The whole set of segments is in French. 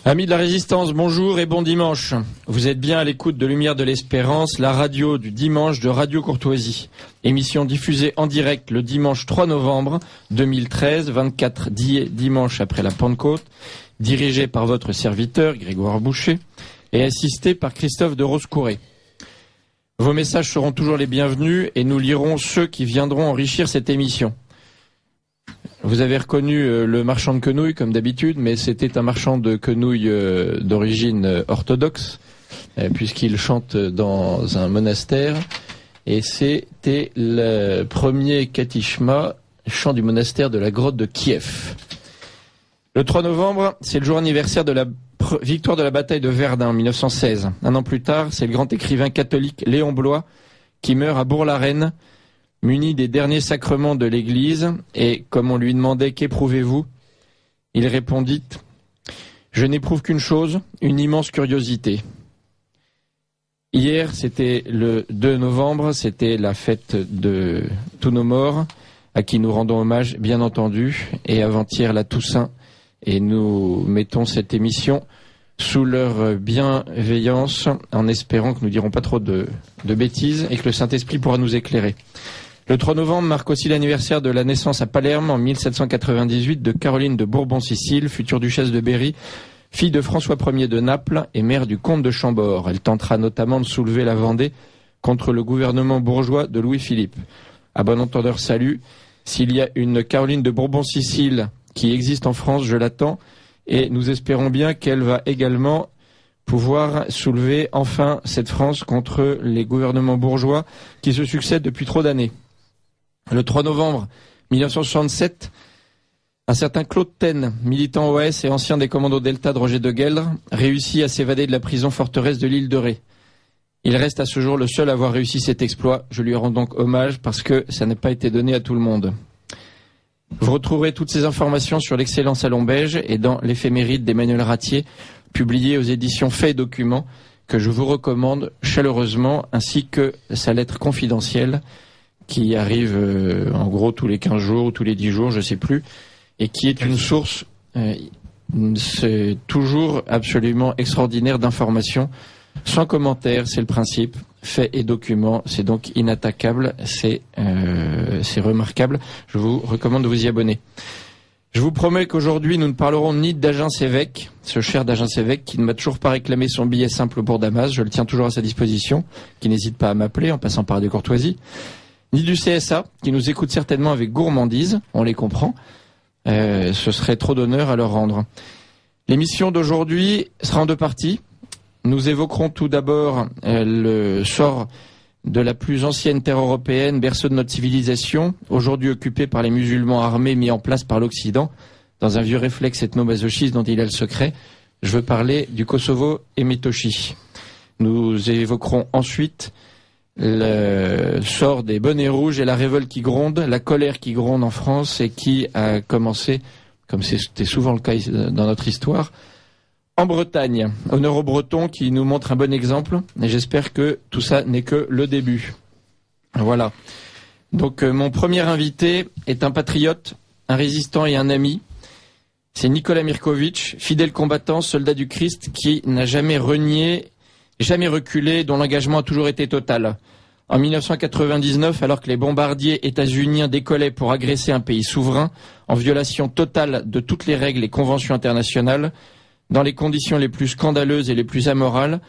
Amis de la Résistance, bonjour et bon dimanche. Vous êtes bien à l'écoute de Lumière de l'Espérance, la radio du dimanche de Radio Courtoisie. Émission diffusée en direct le dimanche 3 novembre 2013, 24 dimanche après la Pentecôte, dirigée par votre serviteur Grégoire Boucher et assistée par Christophe de Roscouré. Vos messages seront toujours les bienvenus et nous lirons ceux qui viendront enrichir cette émission. Vous avez reconnu le marchand de quenouilles comme d'habitude, mais c'était un marchand de quenouilles d'origine orthodoxe, puisqu'il chante dans un monastère, et c'était le premier katishma, chant du monastère de la grotte de Kiev. Le 3 novembre, c'est le jour anniversaire de la victoire de la bataille de Verdun en 1916. Un an plus tard, c'est le grand écrivain catholique Léon Bloy qui meurt à Bourg-la-Reine, muni des derniers sacrements de l'Église, et comme on lui demandait « Qu'éprouvez-vous ?» il répondit « Je n'éprouve qu'une chose, une immense curiosité. » Hier, c'était le 2 novembre, c'était la fête de tous nos morts, à qui nous rendons hommage, bien entendu, et avant-hier la Toussaint, et nous mettons cette émission sous leur bienveillance, en espérant que nous ne dirons pas trop de bêtises, et que le Saint-Esprit pourra nous éclairer. Le 3 novembre marque aussi l'anniversaire de la naissance à Palerme en 1798 de Caroline de Bourbon-Sicile, future duchesse de Berry, fille de François Ier de Naples et mère du comte de Chambord. Elle tentera notamment de soulever la Vendée contre le gouvernement bourgeois de Louis-Philippe. À bon entendeur, salut. S'il y a une Caroline de Bourbon-Sicile qui existe en France, je l'attends, et nous espérons bien qu'elle va également pouvoir soulever enfin cette France contre les gouvernements bourgeois qui se succèdent depuis trop d'années. Le 3 novembre 1967, un certain Claude Taine, militant OAS et ancien des commandos Delta de Roger de Gueldre, réussit à s'évader de la prison forteresse de l'île de Ré. Il reste à ce jour le seul à avoir réussi cet exploit. Je lui rends donc hommage parce que ça n'a pas été donné à tout le monde. Vous retrouverez toutes ces informations sur l'excellent Salon Beige et dans l'éphéméride d'Emmanuel Ratier, publié aux éditions Faits et Documents, que je vous recommande chaleureusement, ainsi que sa lettre confidentielle, qui arrive en gros tous les 15 jours ou tous les 10 jours, je sais plus, et qui est une source c'est toujours absolument extraordinaire d'informations, sans commentaire, c'est le principe, faits et documents, c'est donc inattaquable, c'est remarquable, je vous recommande de vous y abonner. Je vous promets qu'aujourd'hui, nous ne parlerons ni d'Agen Sévèque, ce cher d'Agen Sévèque qui ne m'a toujours pas réclamé son billet simple au port Damas, je le tiens toujours à sa disposition, qui n'hésite pas à m'appeler en passant par Radio Courtoisie, ni du CSA, qui nous écoute certainement avec gourmandise, on les comprend, ce serait trop d'honneur à leur rendre. L'émission d'aujourd'hui sera en deux parties. Nous évoquerons tout d'abord le sort de la plus ancienne terre européenne, berceau de notre civilisation, aujourd'hui occupée par les musulmans armés mis en place par l'Occident, dans un vieux réflexe ethno-masochiste dont il a le secret. Je veux parler du Kosovo et Metochi. Nous évoquerons ensuite le sort des bonnets rouges et la révolte qui gronde, la colère qui gronde en France et qui a commencé, comme c'était souvent le cas dans notre histoire, en Bretagne. Honneur aux Bretons qui nous montrent un bon exemple et j'espère que tout ça n'est que le début. Voilà. Donc mon premier invité est un patriote, un résistant et un ami. C'est Nicolas Mirković, fidèle combattant, soldat du Christ qui n'a jamais renié, jamais reculé, dont l'engagement a toujours été total. En 1999, alors que les bombardiers états-uniens décollaient pour agresser un pays souverain, en violation totale de toutes les règles et conventions internationales, dans les conditions les plus scandaleuses et les plus amorales,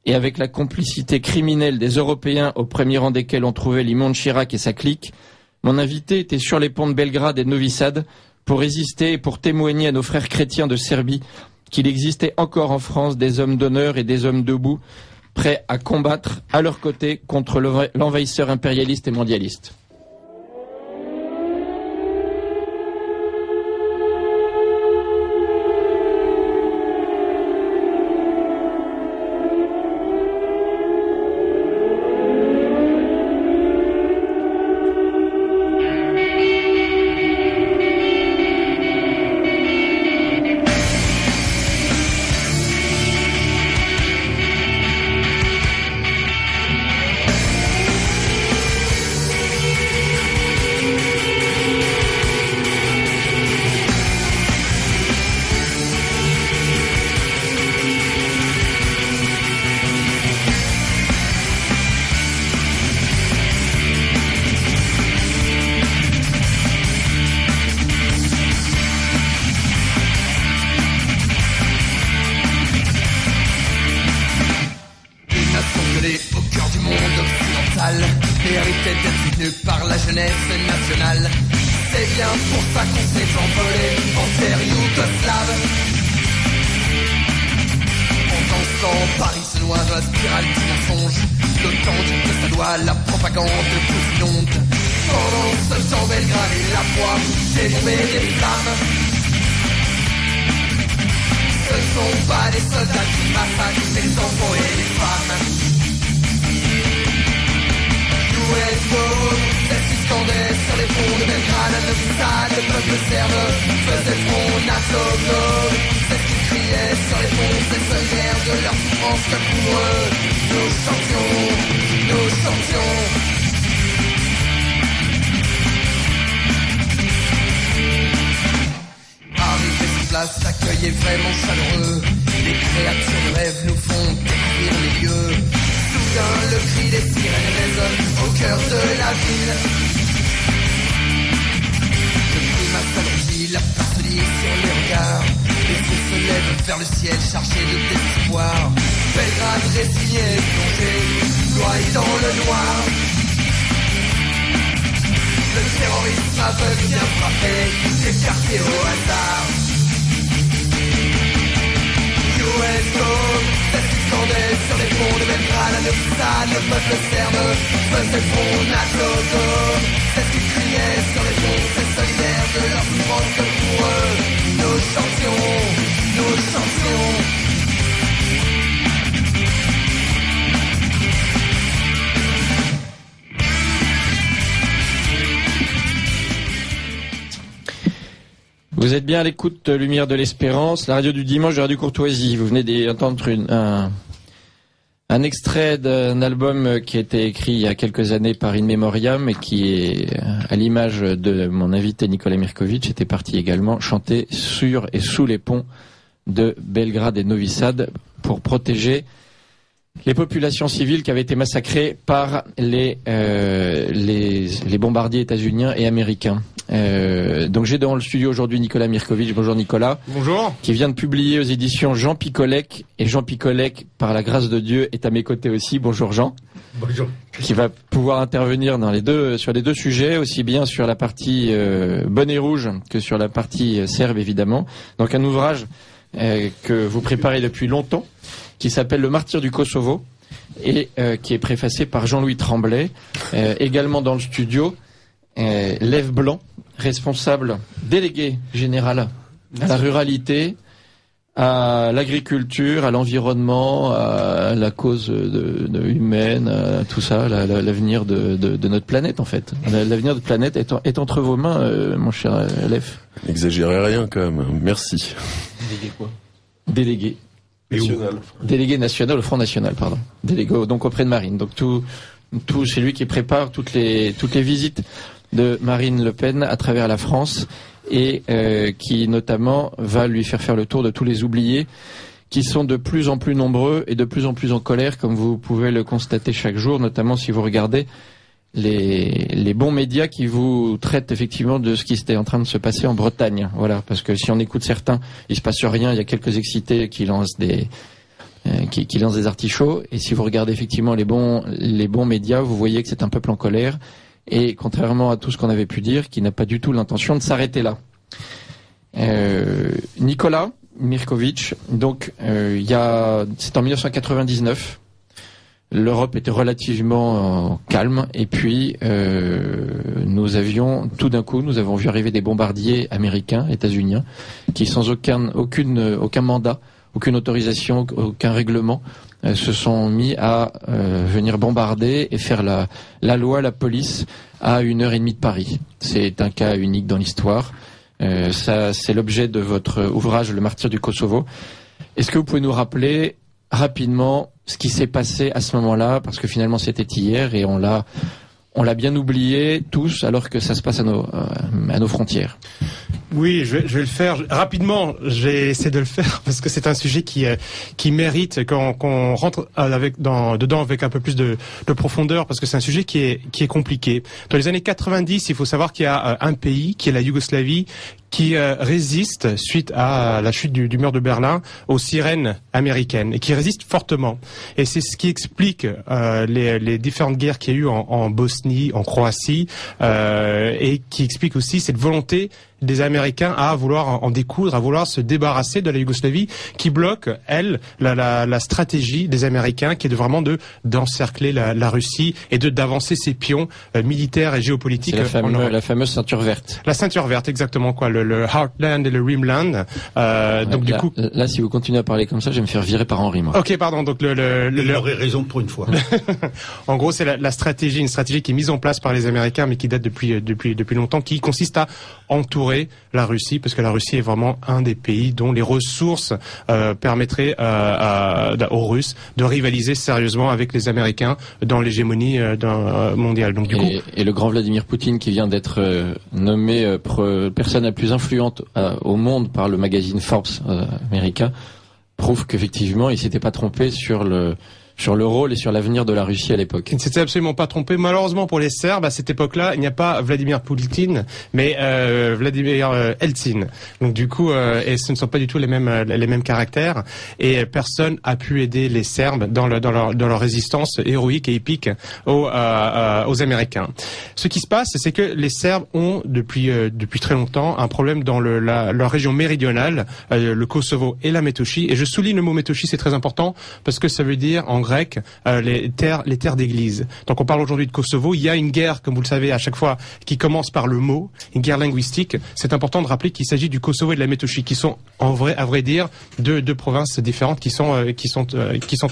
et avec la complicité criminelle des Européens, au premier rang desquels on trouvait l'immonde Chirac et sa clique, mon invité était sur les ponts de Belgrade et de Novi Sad pour résister et pour témoigner à nos frères chrétiens de Serbie qu'il existait encore en France des hommes d'honneur et des hommes debout, prêts à combattre à leur côté contre l'envahisseur impérialiste et mondialiste. bien pour ça qu'on s'est envolé en terre yougoslave. Pendant ce temps, Paris se noie dans la spirale du mensonge. L'OTAN dit que ça doit la propagande plus inonde. Pendant ce temps, Belgrade est la proie des bombes et des flammes. Ce ne sont pas des soldats qui massacrent les enfants et les femmes. US Go, celle qui scandait sur les ponts de Belgrade, le stade, le peuple serbe faisait le front NATO Go. Celle qui criait sur les ponts, c'est solidaires de leur souffrance que pour eux, nous chantions, nous chantions. Arrivé sur place, l'accueil est vraiment chaleureux. Les créatures de rêve nous font découvrir les lieux. Soudain, le cri des sirènes résonne au cœur de la ville. Le climat s'alourdit, la peur se lit sur les regards. Les yeux se lèvent vers le ciel chargés de désespoir. Belgrade résigné, plongé, noyé dans le noir. Le terrorisme aveugle vient frapper, écarté au hasard. US Go, celle qui scandait sur les ponts de Belgrade, le stade, le peuple serbe faisait front NATO Go. Celle qui criait sur les ponts, c'est solidaire de leur souffrance que pour eux, nous chantions, nous chantions. Vous êtes bien à l'écoute de Lumière de l'Espérance, la radio du dimanche de Radio Courtoisie. Vous venez d'entendre un extrait d'un album qui a été écrit il y a quelques années par In Memoriam et qui est, à l'image de mon invité Nikola Mirković, était parti également chanter sur et sous les ponts de Belgrade et Novi Sad pour protéger les populations civiles qui avaient été massacrées par les bombardiers états-uniens et américains. Donc j'ai dans le studio aujourd'hui Nikola Mirković. Bonjour Nicolas. Bonjour. Qui vient de publier aux éditions Jean Picolec. Et Jean Picolec, par la grâce de Dieu, est à mes côtés aussi. Bonjour Jean. Bonjour. Qui va pouvoir intervenir sur les deux sujets, aussi bien sur la partie bonnet rouge que sur la partie serbe évidemment. Donc un ouvrage que vous préparez depuis longtemps, qui s'appelle Le martyr du Kosovo et qui est préfacé par Jean-Louis Tremblay. Également dans le studio, Lev Blanc, responsable délégué général à la ruralité, à l'agriculture, à l'environnement, à la cause humaine, à tout ça, l'avenir de notre planète en fait. L'avenir de notre planète est entre vos mains, mon cher Lev. N'exagérez rien quand même, merci. Délégué quoi ? Délégué. National. Délégué national au Front National, pardon. Délégué donc auprès de Marine. Donc tout c'est lui qui prépare toutes les visites de Marine Le Pen à travers la France et qui notamment va lui faire le tour de tous les oubliés qui sont de plus en plus nombreux et de plus en plus en colère, comme vous pouvez le constater chaque jour, notamment si vous regardez les bons médias qui vous traitent effectivement de ce qui était en train de se passer en Bretagne. Voilà, parce que si on écoute certains, il se passe rien, il y a quelques excités qui lancent des artichauts, et si vous regardez effectivement les bons médias, vous voyez que c'est un peuple en colère, et contrairement à tout ce qu'on avait pu dire, qui n'a pas du tout l'intention de s'arrêter là. Nikola Mirković, donc c'est en 1999. L'Europe était relativement calme et puis nous avons vu arriver des bombardiers américains, états-uniens, qui sans aucun mandat, aucune autorisation, aucun règlement, se sont mis à venir bombarder et faire la loi, la police à 1h30 de Paris. C'est un cas unique dans l'histoire. Ça, c'est l'objet de votre ouvrage, Le martyr du Kosovo. Est-ce que vous pouvez nous rappeler rapidement ce qui s'est passé à ce moment-là, parce que finalement c'était hier et on l'a bien oublié tous, alors que ça se passe à nos frontières. Oui, je vais le faire rapidement. J'essaie de le faire parce que c'est un sujet qui mérite qu'on rentre dedans avec un peu plus de profondeur, parce que c'est un sujet qui est compliqué. Dans les années 90, il faut savoir qu'il y a un pays qui est la Yougoslavie qui résiste suite à la chute du mur de Berlin aux sirènes américaines et qui résiste fortement. Et c'est ce qui explique les différentes guerres qu'il y a eu en Bosnie, en Croatie, et qui explique aussi cette volonté des Américains à vouloir en découdre, à vouloir se débarrasser de la Yougoslavie, qui bloque, elle, la stratégie des Américains, qui est d'encercler la Russie et d'avancer ses pions militaires et géopolitiques. C'est la fameuse ceinture verte. La ceinture verte, exactement, quoi, le Heartland et le Rimland. Donc du coup, là, si vous continuez à parler comme ça, je vais me faire virer par Henri, moi. Ok, pardon. Donc il aurait raison pour une fois. En gros, c'est une stratégie qui est mise en place par les Américains, mais qui date depuis longtemps, qui consiste à entourer la Russie, parce que la Russie est vraiment un des pays dont les ressources permettraient aux Russes de rivaliser sérieusement avec les Américains dans l'hégémonie mondiale. Donc du coup, et le grand Vladimir Poutine, qui vient d'être nommé personne la plus influente au monde par le magazine Forbes américain, prouve qu'effectivement il s'était pas trompé sur le rôle et sur l'avenir de la Russie à l'époque. Il ne s'était absolument pas trompé. Malheureusement pour les Serbes, à cette époque-là, il n'y a pas Vladimir Poutine, mais Vladimir Eltsin. Donc du coup, et ce ne sont pas du tout les mêmes caractères. Et personne a pu aider les Serbes dans leur résistance héroïque et épique aux Américains. Ce qui se passe, c'est que les Serbes ont depuis très longtemps un problème dans leur région méridionale, le Kosovo et la Métochie. Et je souligne le mot Métochie, c'est très important parce que ça veut dire en grec les terres d'église. Donc on parle aujourd'hui de Kosovo. Il y a une guerre, comme vous le savez, à chaque fois qui commence par le mot, une guerre linguistique. C'est important de rappeler qu'il s'agit du Kosovo et de la Métochie, qui sont à vrai dire deux provinces différentes qui sont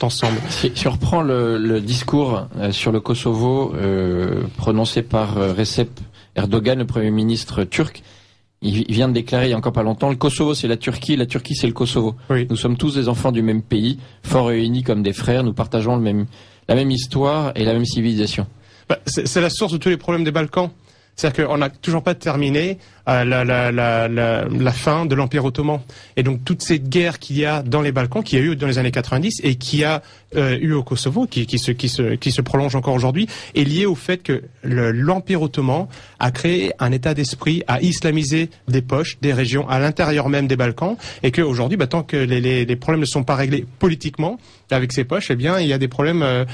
ensemble. Si on reprend le discours sur le Kosovo prononcé par Recep Erdogan, le Premier ministre turc, il vient de déclarer il y a encore pas longtemps, le Kosovo c'est la Turquie c'est le Kosovo. Oui. Nous sommes tous des enfants du même pays, forts et unis comme des frères, nous partageons la même histoire et la même civilisation. C'est la source de tous les problèmes des Balkans. C'est-à-dire qu'on n'a toujours pas terminé la fin de l'Empire ottoman. Et donc toute cette guerre qu'il y a dans les Balkans, qu'il y a eu dans les années 90 et qui a eu au Kosovo, qui se prolonge encore aujourd'hui, est liée au fait que l'Empire ottoman a créé un état d'esprit à islamiser des poches, des régions à l'intérieur même des Balkans, et qu'aujourd'hui, tant que les problèmes ne sont pas réglés politiquement avec ces poches, eh bien il y a des problèmes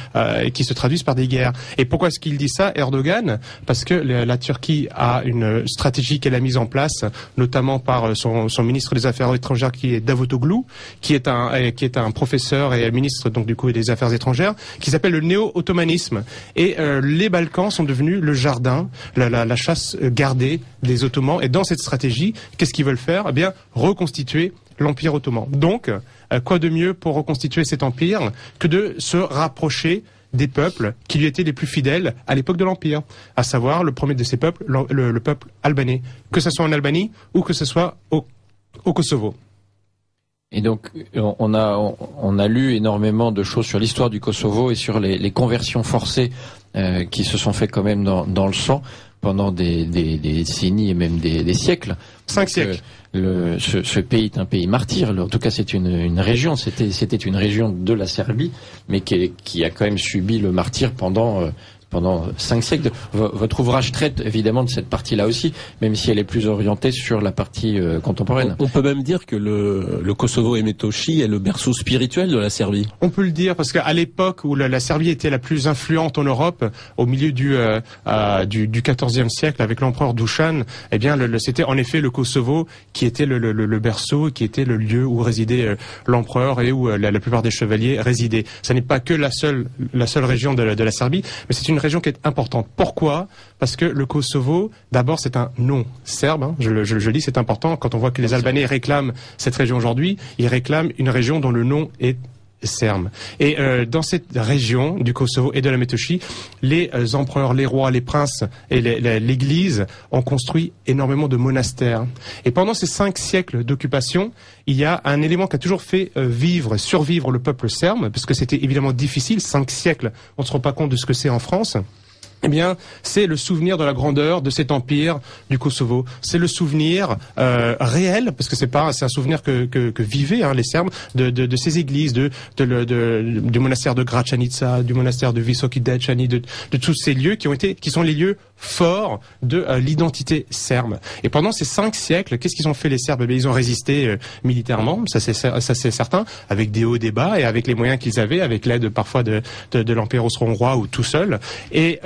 qui se traduisent par des guerres. Et pourquoi est-ce qu'il dit ça, Erdogan? Parce que la Turquie a une stratégie qu'elle a mise en place, notamment par son ministre des Affaires étrangères qui est Davutoglu, qui est un professeur et ministre donc du coup des Affaires étrangères, qui s'appelle le néo-ottomanisme. Et les Balkans sont devenus le jardin, la chasse gardée des Ottomans. Et dans cette stratégie, qu'est-ce qu'ils veulent faire? Eh bien, reconstituer l'Empire ottoman. Donc, quoi de mieux pour reconstituer cet empire que de se rapprocher des peuples qui lui étaient les plus fidèles à l'époque de l'Empire, à savoir le premier de ces peuples, le peuple albanais, que ce soit en Albanie ou que ce soit au Kosovo. Et donc, on a lu énormément de choses sur l'histoire du Kosovo et sur les conversions forcées qui se sont faites quand même dans le sang pendant des décennies et même des siècles. 5 siècles. Ce pays est un pays martyr. En tout cas, c'est une région. C'était une région de la Serbie, mais qui a quand même subi le martyre pendant 5 siècles. Votre ouvrage traite évidemment de cette partie-là aussi, même si elle est plus orientée sur la partie contemporaine. On peut même dire que le Kosovo et Métochie est le berceau spirituel de la Serbie. On peut le dire parce qu'à l'époque où la Serbie était la plus influente en Europe, au milieu du XIVe siècle avec l'empereur Dušan, eh bien c'était en effet le Kosovo qui était le berceau, qui était le lieu où résidait l'empereur et où la plupart des chevaliers résidaient. Ça n'est pas que la seule région de la Serbie, mais c'est une région qui est importante. Pourquoi? Parce que le Kosovo, d'abord, c'est un nom serbe. Hein, je le dis, c'est important. Quand on voit que les Albanais réclament cette région aujourd'hui, ils réclament une région dont le nom est serbe. Et dans cette région du Kosovo et de la Métochie, les empereurs, les rois, les princes et l'Église ont construit énormément de monastères. Et pendant ces 5 siècles d'occupation, il y a un élément qui a toujours fait survivre le peuple serbe, parce que c'était évidemment difficile. 5 siècles, on ne se rend pas compte de ce que c'est en France. eh bien, c'est le souvenir de la grandeur de cet empire du Kosovo. C'est le souvenir réel, parce que c'est un souvenir que vivaient les Serbes de ces églises, du monastère de Gračanica, du monastère de Visoki Dečani, de tous ces lieux qui sont les lieux forts de l'identité serbe. Et pendant ces 5 siècles, qu'est-ce qu'ils ont fait les Serbes? Eh bien, ils ont résisté militairement, ça c'est certain, avec des hauts, des bas, et avec les moyens qu'ils avaient, avec l'aide parfois de l'Empire austro-hongrois ou tout seul, et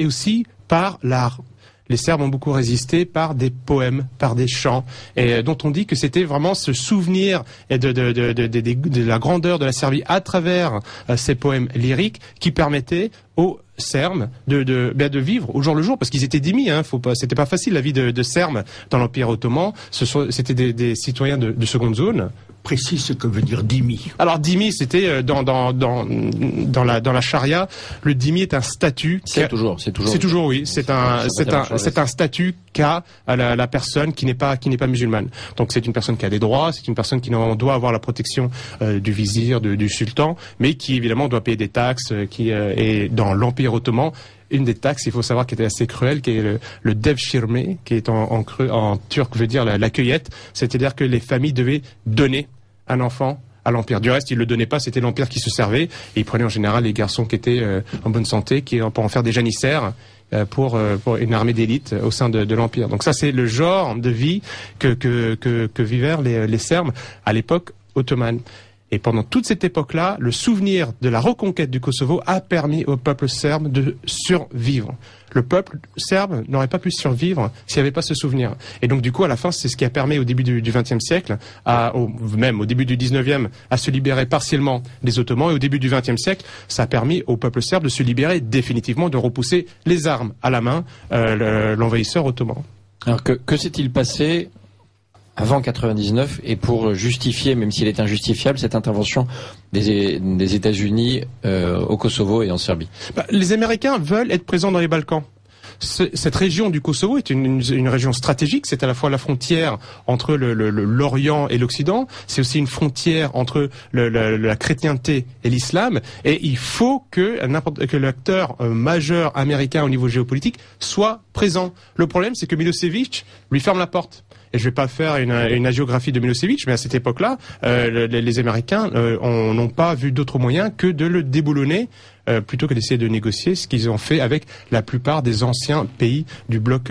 aussi par l'art. Les Serbes ont beaucoup résisté par des poèmes, par des chants, et dont on dit que c'était vraiment ce souvenir de la grandeur de la Serbie à travers ces poèmes lyriques qui permettaient aux Serbes de vivre au jour le jour, parce qu'ils étaient dhimmis, c'était pas facile la vie de Serbes dans l'Empire ottoman. C'était des citoyens de seconde zone. Précise ce que veut dire dhimmi. Alors dhimmi, c'était dans la charia, le dhimmi est un statut. C'est toujours oui. C'est un statut qu'a la personne qui n'est pas musulmane. Donc c'est une personne qui a des droits, c'est une personne qui doit avoir la protection du vizir, du sultan, mais qui évidemment doit payer des taxes, qui est dans l'Empire ottoman. Une des taxes, il faut savoir, qui était assez cruelle, qui est le devshirme, qui est en turc veut dire la cueillette, c'est-à-dire que les familles devaient donner un enfant à l'Empire. Du reste, ils le donnaient pas, c'était l'Empire qui se servait, et ils prenaient en général les garçons qui étaient en bonne santé, pour en faire des janissaires, pour une armée d'élite au sein de l'Empire. Donc ça, c'est le genre de vie que vivaient les Serbes à l'époque ottomane. Et pendant toute cette époque-là, le souvenir de la reconquête du Kosovo a permis au peuple serbe de survivre. Le peuple serbe n'aurait pas pu survivre s'il n'y avait pas ce souvenir. Et donc du coup, à la fin, c'est ce qui a permis au début du XXe siècle, même au début du XIXe, à se libérer partiellement des Ottomans. Et au début du XXe siècle, ça a permis au peuple serbe de se libérer définitivement, de repousser les armes à la main, l'envahisseur ottoman. Alors que s'est-il passé avant 99 et pour justifier, même s'il est injustifiable, cette intervention des États-Unis au Kosovo et en Serbie? Les Américains veulent être présents dans les Balkans. Cette région du Kosovo est une région stratégique. C'est à la fois la frontière entre l'Orient et l'Occident. C'est aussi une frontière entre la chrétienté et l'islam. Et il faut que l'acteur majeur américain au niveau géopolitique soit présent. Le problème, c'est que Milosevic lui ferme la porte. Et je vais pas faire une hagiographie de Milosevic, mais à cette époque-là, les Américains n'ont pas vu d'autre moyen que de le déboulonner, plutôt que d'essayer de négocier, ce qu'ils ont fait avec la plupart des anciens pays du bloc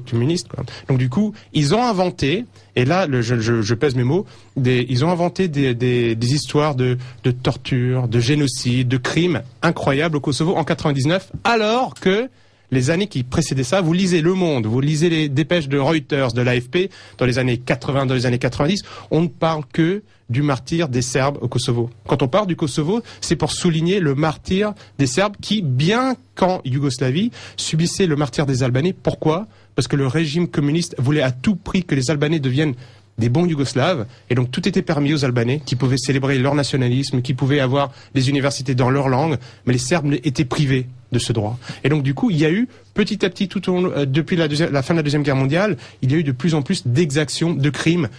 communiste, quoi. Donc du coup, ils ont inventé, et là je pèse mes mots, ils ont inventé des histoires de torture, de génocide, de crimes incroyables au Kosovo en 99, alors que les années qui précédaient ça, vous lisez Le Monde, vous lisez les dépêches de Reuters, de l'AFP, dans les années 80, dans les années 90, on ne parle que du martyre des Serbes au Kosovo. Quand on parle du Kosovo, c'est pour souligner le martyre des Serbes qui, bien qu'en Yougoslavie, subissaient le martyre des Albanais. Pourquoi? Parce que le régime communiste voulait à tout prix que les Albanais deviennent des bons Yougoslaves, et donc tout était permis aux Albanais, qui pouvaient célébrer leur nationalisme, qui pouvaient avoir des universités dans leur langue, mais les Serbes étaient privés de ce droit. Et donc du coup, il y a eu petit à petit, depuis la fin de la Deuxième Guerre mondiale, il y a eu de plus en plus d'exactions, de crimes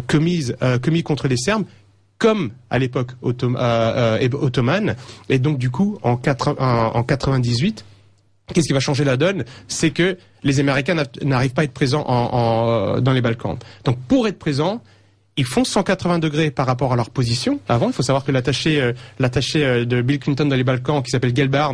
commis contre les Serbes, comme à l'époque ottomane. Et donc du coup, en 98, qu'est-ce qui va changer la donne? C'est que les Américains n'arrivent pas à être présents dans les Balkans. Donc pour être présents, ils font 180 degrés par rapport à leur position. Avant, il faut savoir que l'attaché de Bill Clinton dans les Balkans, qui s'appelle Gelbard,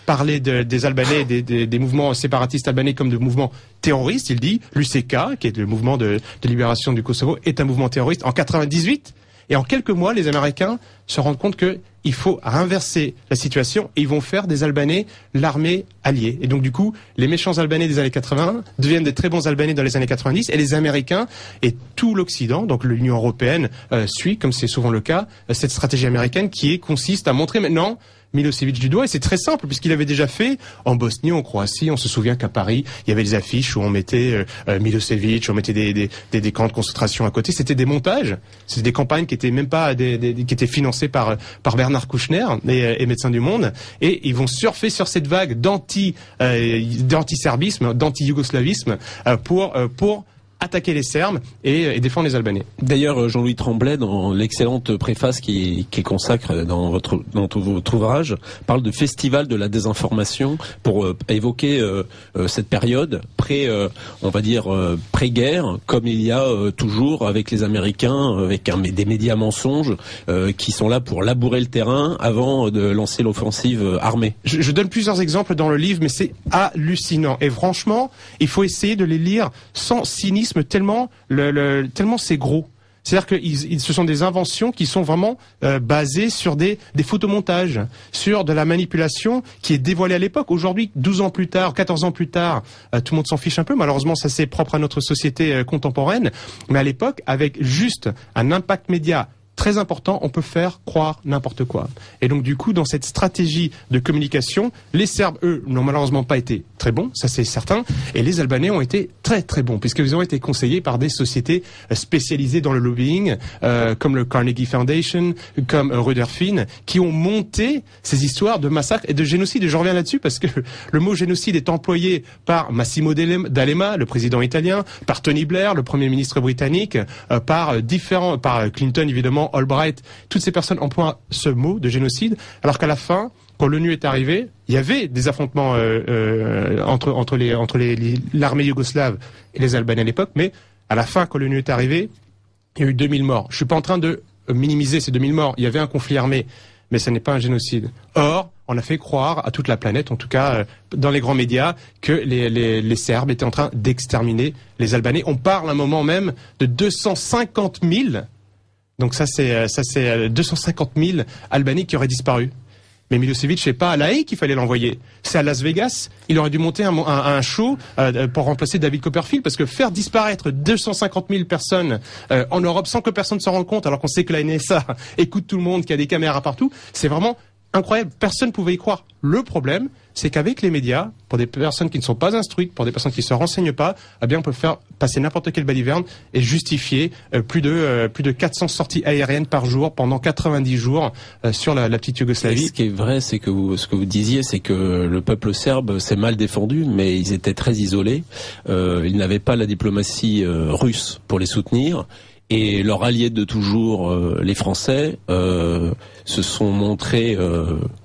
parlait des Albanais, des mouvements séparatistes albanais comme de mouvements terroristes. Il dit l'UCK, qui est le mouvement de libération du Kosovo, est un mouvement terroriste en 98. Et en quelques mois, les Américains se rendent compte qu'il faut inverser la situation, et ils vont faire des Albanais l'armée alliée. Et donc du coup, les méchants Albanais des années 80 deviennent des très bons Albanais dans les années 90, et les Américains et tout l'Occident, donc l'Union européenne, suit, comme c'est souvent le cas, cette stratégie américaine qui consiste à montrer maintenant Milosevic du doigt, et c'est très simple puisqu'il avait déjà fait en Bosnie, en Croatie. On se souvient qu'à Paris, il y avait des affiches où on mettait Milosevic, on mettait des camps de concentration à côté. C'était des montages, c'était des campagnes qui étaient même pas qui étaient financées par Bernard Kouchner et Médecins du Monde, et ils vont surfer sur cette vague d'anti-serbisme, d'anti-yougoslavisme pour attaquer les Serbes et défendre les Albanais. D'ailleurs, Jean-Louis Tremblay, dans l'excellente préface qui consacre dans votre ouvrage, parle de festival de la désinformation pour évoquer cette période on va dire pré-guerre, comme il y a toujours avec les Américains, avec des médias mensonges qui sont là pour labourer le terrain avant de lancer l'offensive armée. Je donne plusieurs exemples dans le livre, mais c'est hallucinant. Et franchement, il faut essayer de les lire sans cynisme, tellement c'est gros. C'est-à-dire que ce sont des inventions qui sont vraiment basées sur des photomontages, sur de la manipulation qui est dévoilée à l'époque. Aujourd'hui, 12 ans plus tard, 14 ans plus tard, tout le monde s'en fiche un peu. Malheureusement, ça c'est propre à notre société contemporaine. Mais à l'époque, avec juste un impact média très important, on peut faire croire n'importe quoi. Et donc du coup, dans cette stratégie de communication, les Serbes, eux, n'ont malheureusement pas été très bons, ça c'est certain, et les Albanais ont été très très bons, puisqu'ils ont été conseillés par des sociétés spécialisées dans le lobbying, comme le Carnegie Foundation, comme Rudolfin, qui ont monté ces histoires de massacres et de génocide. Et je reviens là-dessus parce que le mot génocide est employé par Massimo D'Alema, le président italien, par Tony Blair, le premier ministre britannique, par Clinton évidemment, Albright, toutes ces personnes emploient ce mot de génocide, alors qu'à la fin, quand l'ONU est arrivée, il y avait des affrontements entre l'armée yougoslave et les Albanais à l'époque, mais à la fin, quand l'ONU est arrivée, il y a eu 2000 morts. Je suis pas en train de minimiser ces 2000 morts, il y avait un conflit armé, mais ce n'est pas un génocide. Or, on a fait croire à toute la planète, en tout cas dans les grands médias, que les Serbes étaient en train d'exterminer les Albanais. On parle à un moment même de 250 000. Donc ça c'est 250 000 Albanais qui auraient disparu. Mais Milosevic, c'est pas à La Haye qu'il fallait l'envoyer. C'est à Las Vegas. Il aurait dû monter un show pour remplacer David Copperfield, parce que faire disparaître 250 000 personnes en Europe sans que personne s'en rende compte, alors qu'on sait que la NSA écoute tout le monde, qu'il y a des caméras partout, c'est vraiment incroyable. Personne ne pouvait y croire. Le problème, c'est qu'avec les médias, pour des personnes qui ne sont pas instruites, pour des personnes qui ne se renseignent pas, eh bien on peut faire passer n'importe quelle baliverne et justifier plus de 400 sorties aériennes par jour pendant 90 jours sur la petite Yougoslavie. Et ce qui est vrai, c'est que ce que vous disiez, c'est que le peuple serbe s'est mal défendu, mais ils étaient très isolés. Ils n'avaient pas la diplomatie russe pour les soutenir. Et leurs alliés de toujours, les Français, se sont montrés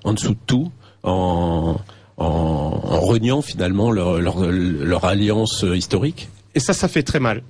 en dessous de tout, en reniant finalement leur alliance historique. Et ça fait très mal.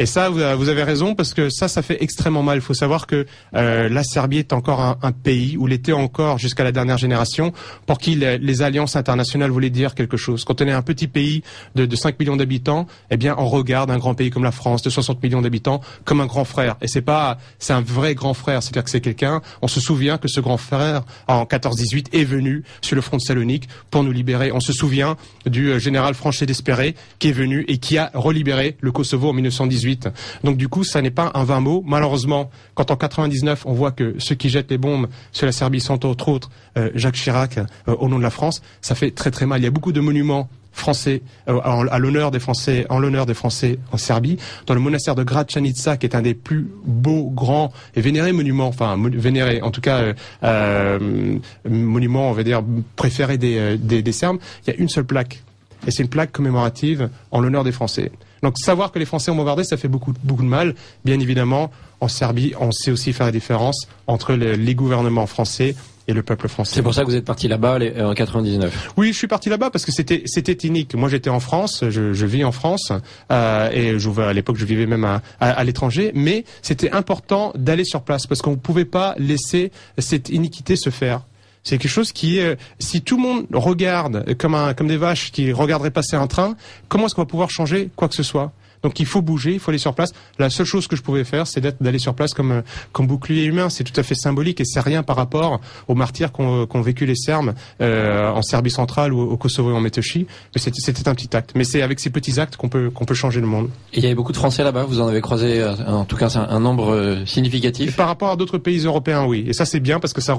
Et ça, vous avez raison, parce que ça fait extrêmement mal. Il faut savoir que la Serbie est encore un pays, où l'était encore jusqu'à la dernière génération, pour qui les alliances internationales voulaient dire quelque chose. Quand on est un petit pays de 5 millions d'habitants, eh bien, on regarde un grand pays comme la France, de 60 millions d'habitants, comme un grand frère. Et c'est un vrai grand frère. C'est-à-dire que c'est quelqu'un, on se souvient que ce grand frère, en 14-18, est venu sur le front de Salonique pour nous libérer. On se souvient du général Franchet d'Espéré, qui est venu et qui a relibéré le Kosovo en 1918. Donc du coup, ça n'est pas un vain mot. Malheureusement, quand en 99, on voit que ceux qui jettent les bombes sur la Serbie sont entre autres Jacques Chirac au nom de la France, ça fait très très mal. Il y a beaucoup de monuments français à l'honneur des Français, en Serbie, dans le monastère de Gračanica, qui est un des plus beaux, grands et vénérés monuments, enfin vénérés, en tout cas monuments, on va dire, préférés des Serbes. Il y a une seule plaque. Et c'est une plaque commémorative en l'honneur des Français. Donc savoir que les Français ont bombardé, ça fait beaucoup de mal. Bien évidemment, en Serbie, on sait aussi faire la différence entre les gouvernements français et le peuple français. C'est pour ça que vous êtes parti là-bas en 99. Oui, je suis parti là-bas parce que c'était unique. Moi, j'étais en France, je vis en France, et à l'époque, je vivais même à l'étranger. Mais c'était important d'aller sur place parce qu'on ne pouvait pas laisser cette iniquité se faire. C'est quelque chose qui est, si tout le monde regarde comme des vaches qui regarderaient passer un train, comment est-ce qu'on va pouvoir changer quoi que ce soit? Donc il faut bouger, il faut aller sur place. La seule chose que je pouvais faire, c'est d'aller sur place comme bouclier humain. C'est tout à fait symbolique et c'est rien par rapport aux martyrs qu'ont vécu les Serbes en Serbie centrale ou au Kosovo et en Metochi. Mais c'était un petit acte. Mais c'est avec ces petits actes qu'on peut changer le monde. Et il y avait beaucoup de Français là-bas. Vous en avez croisé, en tout cas, un nombre significatif. Et par rapport à d'autres pays européens, oui. Et ça c'est bien parce que ça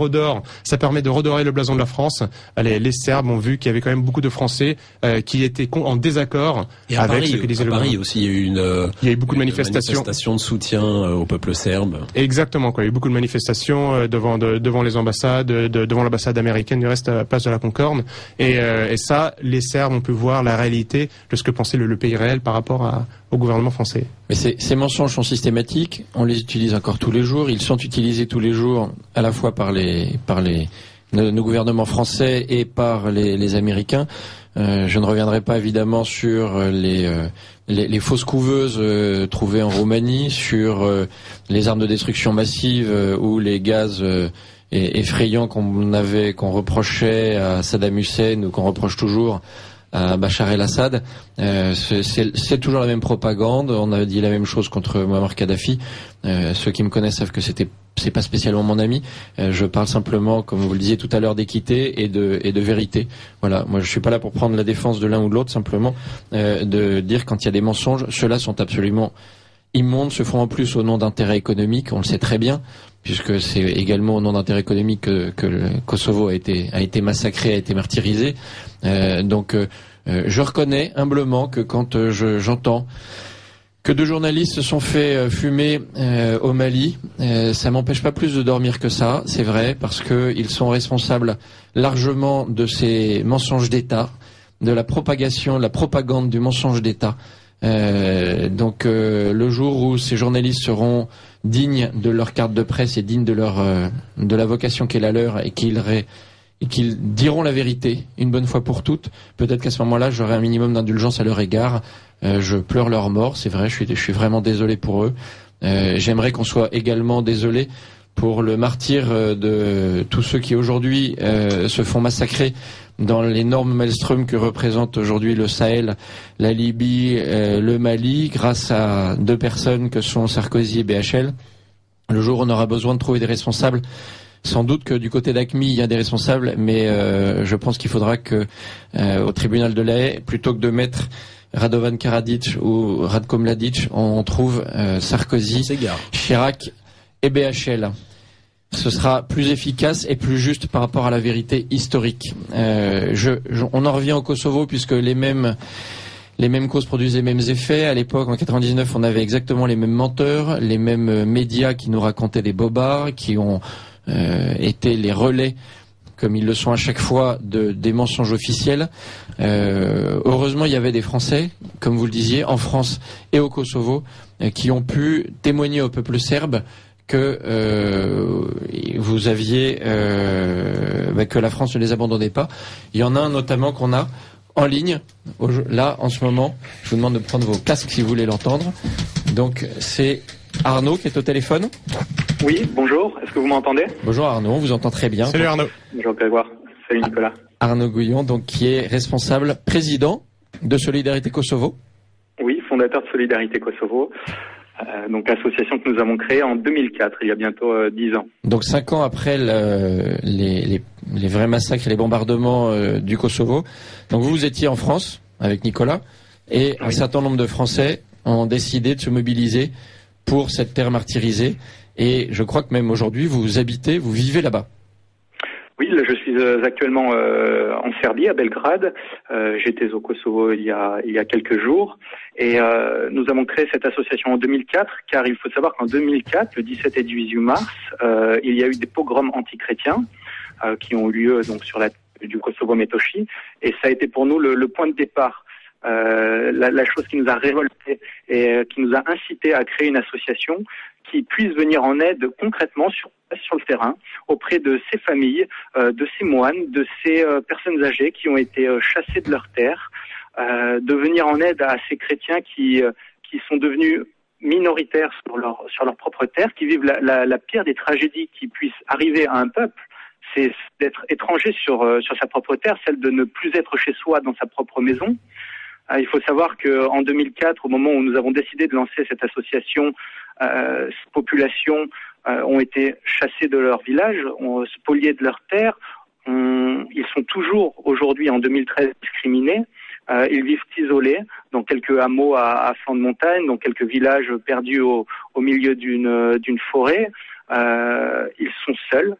permet de redorer le blason de la France. Les Serbes ont vu qu'il y avait quand même beaucoup de Français qui étaient en désaccord et avec Paris, ce que disait le Paris aussi. il y a eu beaucoup de manifestations de soutien au peuple serbe. Exactement, quoi. Il y a eu beaucoup de manifestations devant les ambassades, devant l'ambassade américaine, du reste à la place de la Concorde. Et ça, les Serbes ont pu voir la réalité de ce que pensait le pays réel par rapport au gouvernement français. Mais ces mensonges sont systématiques. On les utilise encore tous les jours. Ils sont utilisés tous les jours, à la fois par nos gouvernements français et par les Américains. Je ne reviendrai pas évidemment sur les fausses couveuses trouvées en Roumanie, sur les armes de destruction massive ou les gaz effrayants qu'on reprochait à Saddam Hussein ou qu'on reproche toujours à Bachar el-Assad. C'est toujours la même propagande. On a dit la même chose contre Muammar Kadhafi. Ceux qui me connaissent savent que c'est pas spécialement mon ami. Je parle simplement, comme vous le disiez tout à l'heure, d'équité et de vérité. Voilà. Moi, je suis pas là pour prendre la défense de l'un ou de l'autre, simplement de dire quand il y a des mensonges, ceux-là sont absolument immondes, se font en plus au nom d'intérêts économiques. On le sait très bien, puisque c'est également au nom d'intérêts économiques que le Kosovo a été massacré, a été martyrisé. Donc, je reconnais humblement que quand j'entends que 2 journalistes se sont fait fumer au Mali, ça m'empêche pas plus de dormir que ça, c'est vrai, parce que ils sont responsables largement de ces mensonges d'État, de la propagation, de la propagande du mensonge d'État. Donc le jour où ces journalistes seront dignes de leur carte de presse et dignes de la vocation qui est la leur et qu'ils diront la vérité une bonne fois pour toutes, peut-être qu'à ce moment-là j'aurai un minimum d'indulgence à leur égard. Je pleure leur mort, c'est vrai, je suis vraiment désolé pour eux. J'aimerais qu'on soit également désolé pour le martyre de tous ceux qui aujourd'hui se font massacrer dans l'énorme maelstrom que représente aujourd'hui le Sahel, la Libye, le Mali, grâce à 2 personnes que sont Sarkozy et BHL. Le jour où on aura besoin de trouver des responsables, sans doute que du côté d'AQMI, il y a des responsables, mais je pense qu'il faudra que au tribunal de La Haye, plutôt que de mettre Radovan Karadzic ou Ratko Mladic, on trouve Sarkozy, Chirac et BHL. Ce sera plus efficace et plus juste par rapport à la vérité historique. On en revient au Kosovo puisque les mêmes causes produisent les mêmes effets. À l'époque, en 99, on avait exactement les mêmes menteurs, les mêmes médias qui nous racontaient des bobards, qui ont été les relais, comme ils le sont à chaque fois, des mensonges officiels. Heureusement, il y avait des Français, comme vous le disiez, en France et au Kosovo, qui ont pu témoigner au peuple serbe que vous aviez, que la France ne les abandonnait pas. Il y en a un notamment qu'on a en ligne, là, en ce moment. Je vous demande de prendre vos casques si vous voulez l'entendre. Donc, c'est Arnaud qui est au téléphone. Oui, bonjour. Est-ce que vous m'entendez? Bonjour Arnaud, on vous entend très bien. Salut Arnaud. Bonjour Grégoire. Salut Nicolas. Arnaud Gouillon, donc, qui est responsable, président de Solidarité Kosovo. Oui, fondateur de Solidarité Kosovo. Donc association que nous avons créée en 2004, il y a bientôt 10 ans. Donc 5 ans après les vrais massacres et les bombardements du Kosovo. Donc vous étiez en France avec Nicolas et un certain nombre de Français ont décidé de se mobiliser pour cette terre martyrisée. Et je crois que même aujourd'hui vous vivez là-bas. Oui, je suis actuellement en Serbie, à Belgrade. J'étais au Kosovo il y a quelques jours. Et nous avons créé cette association en 2004, car il faut savoir qu'en 2004, le 17 et 18 mars, il y a eu des pogroms antichrétiens qui ont eu lieu donc sur la du Kosovo Metochi. Et ça a été pour nous le point de départ. La chose qui nous a révoltés et qui nous a incité à créer une association qui puisse venir en aide concrètement sur le terrain auprès de ces familles, de ces moines, de ces personnes âgées qui ont été chassées de leurs terres, de venir en aide à ces chrétiens qui sont devenus minoritaires sur leur propre terre, qui vivent la pire des tragédies qui puissent arriver à un peuple, c'est d'être étranger sur sa propre terre, celle de ne plus être chez soi dans sa propre maison. Il faut savoir qu'en 2004, au moment où nous avons décidé de lancer cette association, ces populations ont été chassées de leur village, spoliées de leurs terres. Ils sont toujours aujourd'hui, en 2013, discriminés. Ils vivent isolés dans quelques hameaux à flanc de montagne, dans quelques villages perdus au milieu d'une forêt. Ils sont seuls.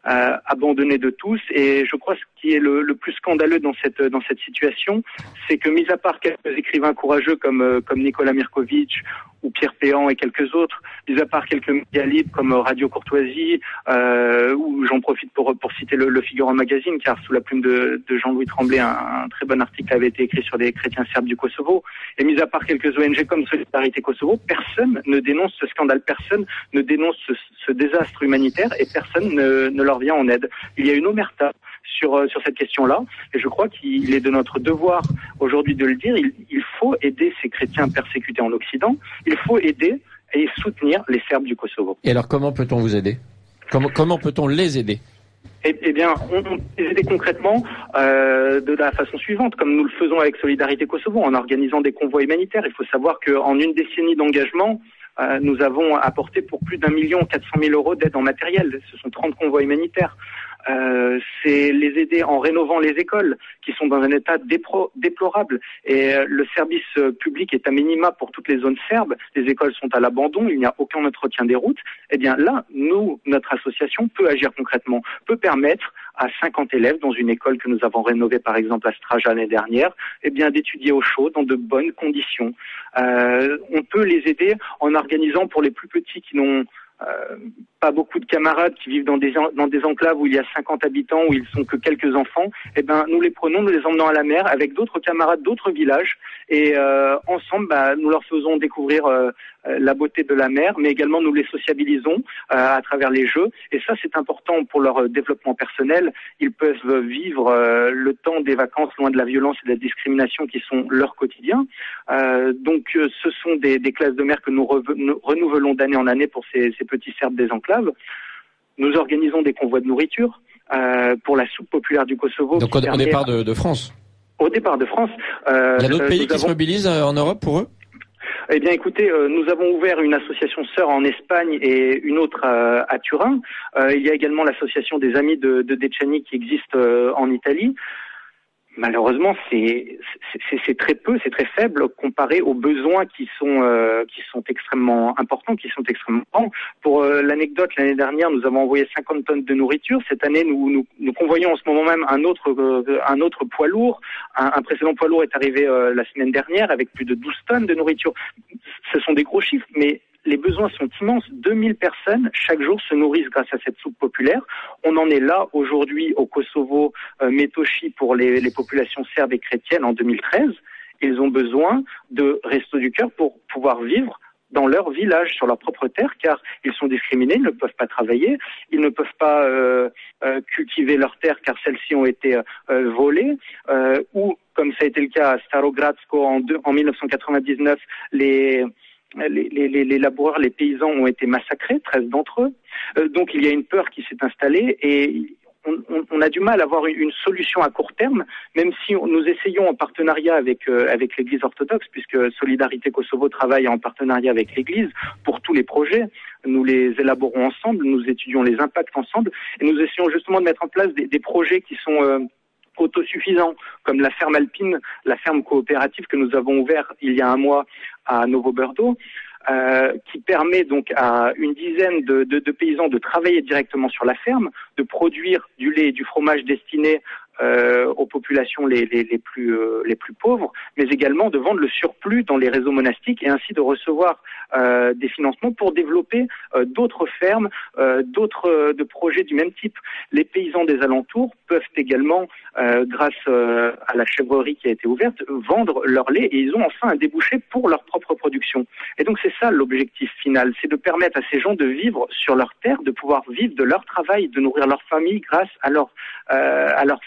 abandonnés de tous. Et je crois ce qui est le plus scandaleux dans cette situation, c'est que mis à part quelques écrivains courageux comme Nicolas Mirkovic ou Pierre Péan et quelques autres, mis à part quelques médias libres comme Radio Courtoisie, où j'en profite pour citer le Figaro Magazine, car sous la plume de Jean-Louis Tremblay, un très bon article avait été écrit sur les chrétiens serbes du Kosovo. Et mis à part quelques ONG comme Solidarité Kosovo, personne ne dénonce ce scandale, personne ne dénonce ce désastre humanitaire et personne ne leur vient en aide. Il y a une omerta sur cette question-là, et je crois qu'il est de notre devoir aujourd'hui de le dire. Il faut aider ces chrétiens persécutés en Occident. Il faut aider et soutenir les Serbes du Kosovo. Et alors, comment peut-on vous aider ? Comment peut-on les aider ? Eh bien, on peut les aider concrètement de la façon suivante, comme nous le faisons avec Solidarité Kosovo, en organisant des convois humanitaires. Il faut savoir qu'en une décennie d'engagement, nous avons apporté pour plus d'1 400 000 € d'aide en matériel. Ce sont 30 convois humanitaires. C'est les aider en rénovant les écoles qui sont dans un état déplorable, et le service public est à minima pour toutes les zones serbes. Les écoles sont à l'abandon, il n'y a aucun entretien des routes. Eh bien là, notre association peut agir concrètement, peut permettre à 50 élèves dans une école que nous avons rénovée par exemple à Straja l'année dernière, eh bien d'étudier au chaud dans de bonnes conditions. On peut les aider en organisant pour les plus petits qui n'ont pas beaucoup de camarades, qui vivent dans des enclaves où il y a 50 habitants, où ils sont que quelques enfants. Eh ben, nous les prenons, nous les emmenons à la mer avec d'autres camarades d'autres villages, et ensemble, nous leur faisons découvrir la beauté de la mer, mais également nous les sociabilisons à travers les jeux. Et ça, c'est important pour leur développement personnel. Ils peuvent vivre le temps des vacances loin de la violence et de la discrimination qui sont leur quotidien. Donc, ce sont des classes de mer que nous renouvelons d'année en année pour ces petits Serbes des enclaves. Nous organisons des convois de nourriture pour la soupe populaire du Kosovo. Donc au départ de France. Au départ de France. Il y a d'autres pays qui se mobilisent en Europe pour eux ? Eh bien, écoutez, nous avons ouvert une association sœur en Espagne et une autre à Turin. Il y a également l'association des Amis de Decani qui existe en Italie. Malheureusement, c'est très peu, c'est très faible comparé aux besoins qui sont extrêmement importants, qui sont extrêmement grands. Pour l'anecdote, l'année dernière, nous avons envoyé 50 tonnes de nourriture. Cette année, nous convoyons en ce moment même un autre poids lourd. Un précédent poids lourd est arrivé la semaine dernière avec plus de 12 tonnes de nourriture. Ce sont des gros chiffres, mais les besoins sont immenses. 2000 personnes chaque jour se nourrissent grâce à cette soupe populaire. On en est là aujourd'hui au Kosovo, Metochi pour les populations serbes et chrétiennes en 2013. Ils ont besoin de Restos du Cœur pour pouvoir vivre dans leur village, sur leur propre terre, car ils sont discriminés, ils ne peuvent pas travailler, ils ne peuvent pas cultiver leurs terres car celles-ci ont été volées, ou comme ça a été le cas à Starogradsko en 1999, les laboureurs, les paysans ont été massacrés, 13 d'entre eux. Donc il y a une peur qui s'est installée et on a du mal à avoir une solution à court terme, même si nous essayons en partenariat avec l'Église orthodoxe, puisque Solidarité Kosovo travaille en partenariat avec l'Église pour tous les projets. Nous les élaborons ensemble, nous étudions les impacts ensemble et nous essayons justement de mettre en place des projets qui sont autosuffisants, comme la ferme alpine, la ferme coopérative que nous avons ouverte il y a un mois à Novo Brdo, qui permet donc à une dizaine de paysans de travailler directement sur la ferme, de produire du lait et du fromage destinés aux populations les plus pauvres, mais également de vendre le surplus dans les réseaux monastiques et ainsi de recevoir des financements pour développer d'autres fermes, d'autres projets du même type. Les paysans des alentours peuvent également, grâce à la chèvrerie qui a été ouverte, vendre leur lait et ils ont enfin un débouché pour leur propre production. Et donc c'est ça l'objectif final, c'est de permettre à ces gens de vivre sur leur terre, de pouvoir vivre de leur travail, de nourrir leur famille grâce à leur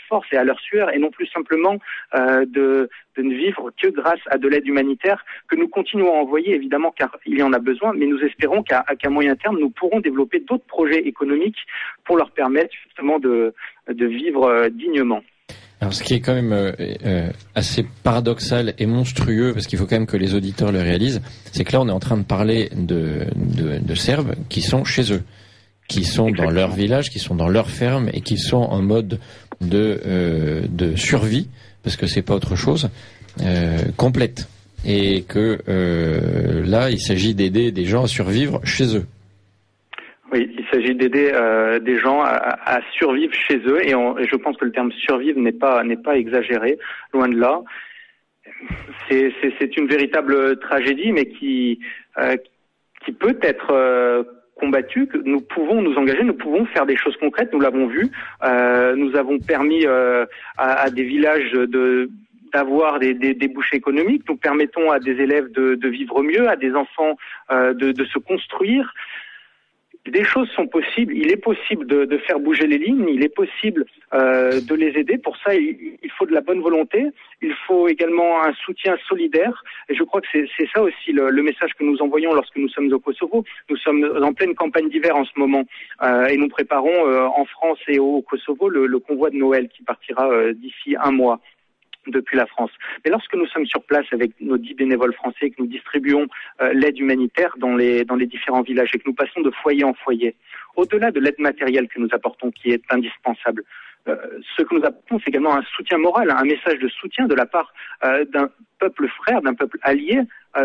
force et à leur sueur, et non plus simplement de ne vivre que grâce à de l'aide humanitaire que nous continuons à envoyer, évidemment, car il y en a besoin, mais nous espérons qu'à moyen terme, nous pourrons développer d'autres projets économiques pour leur permettre justement de vivre dignement. Alors, ce qui est quand même assez paradoxal et monstrueux, parce qu'il faut quand même que les auditeurs le réalisent, c'est que là, on est en train de parler de Serbes qui sont chez eux, qui sont dans leur village, qui sont dans leur ferme et qui sont en mode de survie, parce que c'est pas autre chose, complète. Et que là, il s'agit d'aider des gens à survivre chez eux. Oui, il s'agit d'aider des gens à survivre chez eux, et je pense que le terme survivre n'est pas exagéré, loin de là. C'est une véritable tragédie, mais qui peut être combattue. Que nous pouvons nous engager, nous pouvons faire des choses concrètes. Nous l'avons vu. Nous avons permis à des villages d'avoir des débouchés économiques. Nous permettons à des élèves de vivre mieux, à des enfants de se construire. Des choses sont possibles. Il est possible de faire bouger les lignes. Il est possible de les aider. Pour ça, il faut de la bonne volonté. Il faut également un soutien solidaire. Et je crois que c'est ça aussi le message que nous envoyons lorsque nous sommes au Kosovo. Nous sommes en pleine campagne d'hiver en ce moment, et nous préparons en France et au Kosovo le convoi de Noël qui partira d'ici un mois depuis la France. Mais lorsque nous sommes sur place avec nos 10 bénévoles français, que nous distribuons l'aide humanitaire dans les différents villages et que nous passons de foyer en foyer, au-delà de l'aide matérielle que nous apportons, qui est indispensable, ce que nous apportons, c'est également un soutien moral, un message de soutien de la part d'un peuple frère, d'un peuple allié,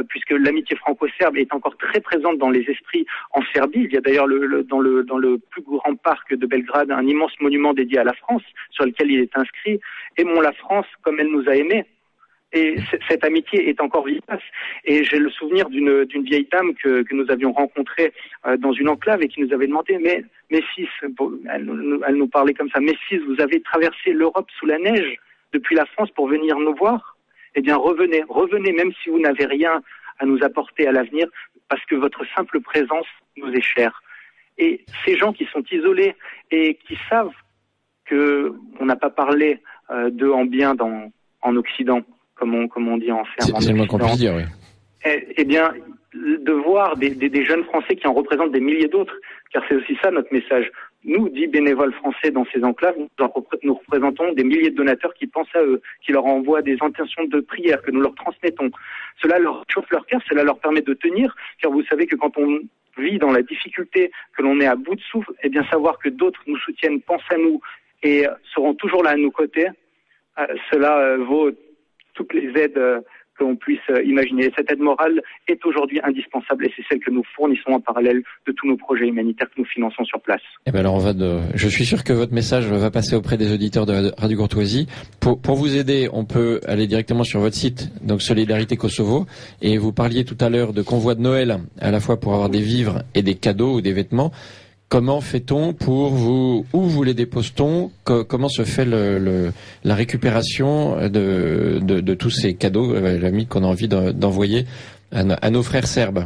puisque l'amitié franco-serbe est encore très présente dans les esprits en Serbie. Il y a d'ailleurs dans le plus grand parc de Belgrade un immense monument dédié à la France, sur lequel il est inscrit « Aimons la France comme elle nous a aimés ». Et cette amitié est encore vivace. Et j'ai le souvenir d'une vieille dame que nous avions rencontrée dans une enclave et qui nous avait demandé « Mais fils, elle nous parlait comme ça, mais fils, vous avez traversé l'Europe sous la neige depuis la France pour venir nous voir ? Eh bien, revenez, même si vous n'avez rien à nous apporter à l'avenir, parce que votre simple présence nous est chère. » Et ces gens qui sont isolés et qui savent que on n'a pas parlé d'eux en bien en Occident, comme on dit en ferme. C'est le moins qu'on puisse dire, oui. Eh bien, de voir des jeunes Français qui en représentent des milliers d'autres, car c'est aussi ça notre message. Nous, 10 bénévoles français dans ces enclaves, nous représentons des milliers de donateurs qui pensent à eux, qui leur envoient des intentions de prière que nous leur transmettons. Cela leur chauffe leur cœur, cela leur permet de tenir, car vous savez que quand on vit dans la difficulté, que l'on est à bout de souffle, eh bien savoir que d'autres nous soutiennent, pensent à nous et seront toujours là à nos côtés, cela vaut toutes les aides que l'on puisse imaginer. Cette aide morale est aujourd'hui indispensable et c'est celle que nous fournissons en parallèle de tous nos projets humanitaires que nous finançons sur place. Eh ben alors je suis sûr que votre message va passer auprès des auditeurs de Radio Courtoisie. Pour vous aider, on peut aller directement sur votre site, donc Solidarité Kosovo, et vous parliez tout à l'heure de convoi de Noël, à la fois pour avoir des vivres et des cadeaux ou des vêtements. Comment fait-on où vous les dépose-t-on, comment se fait la récupération de tous ces cadeaux, l'ami qu'on a envie d'envoyer à nos frères serbes?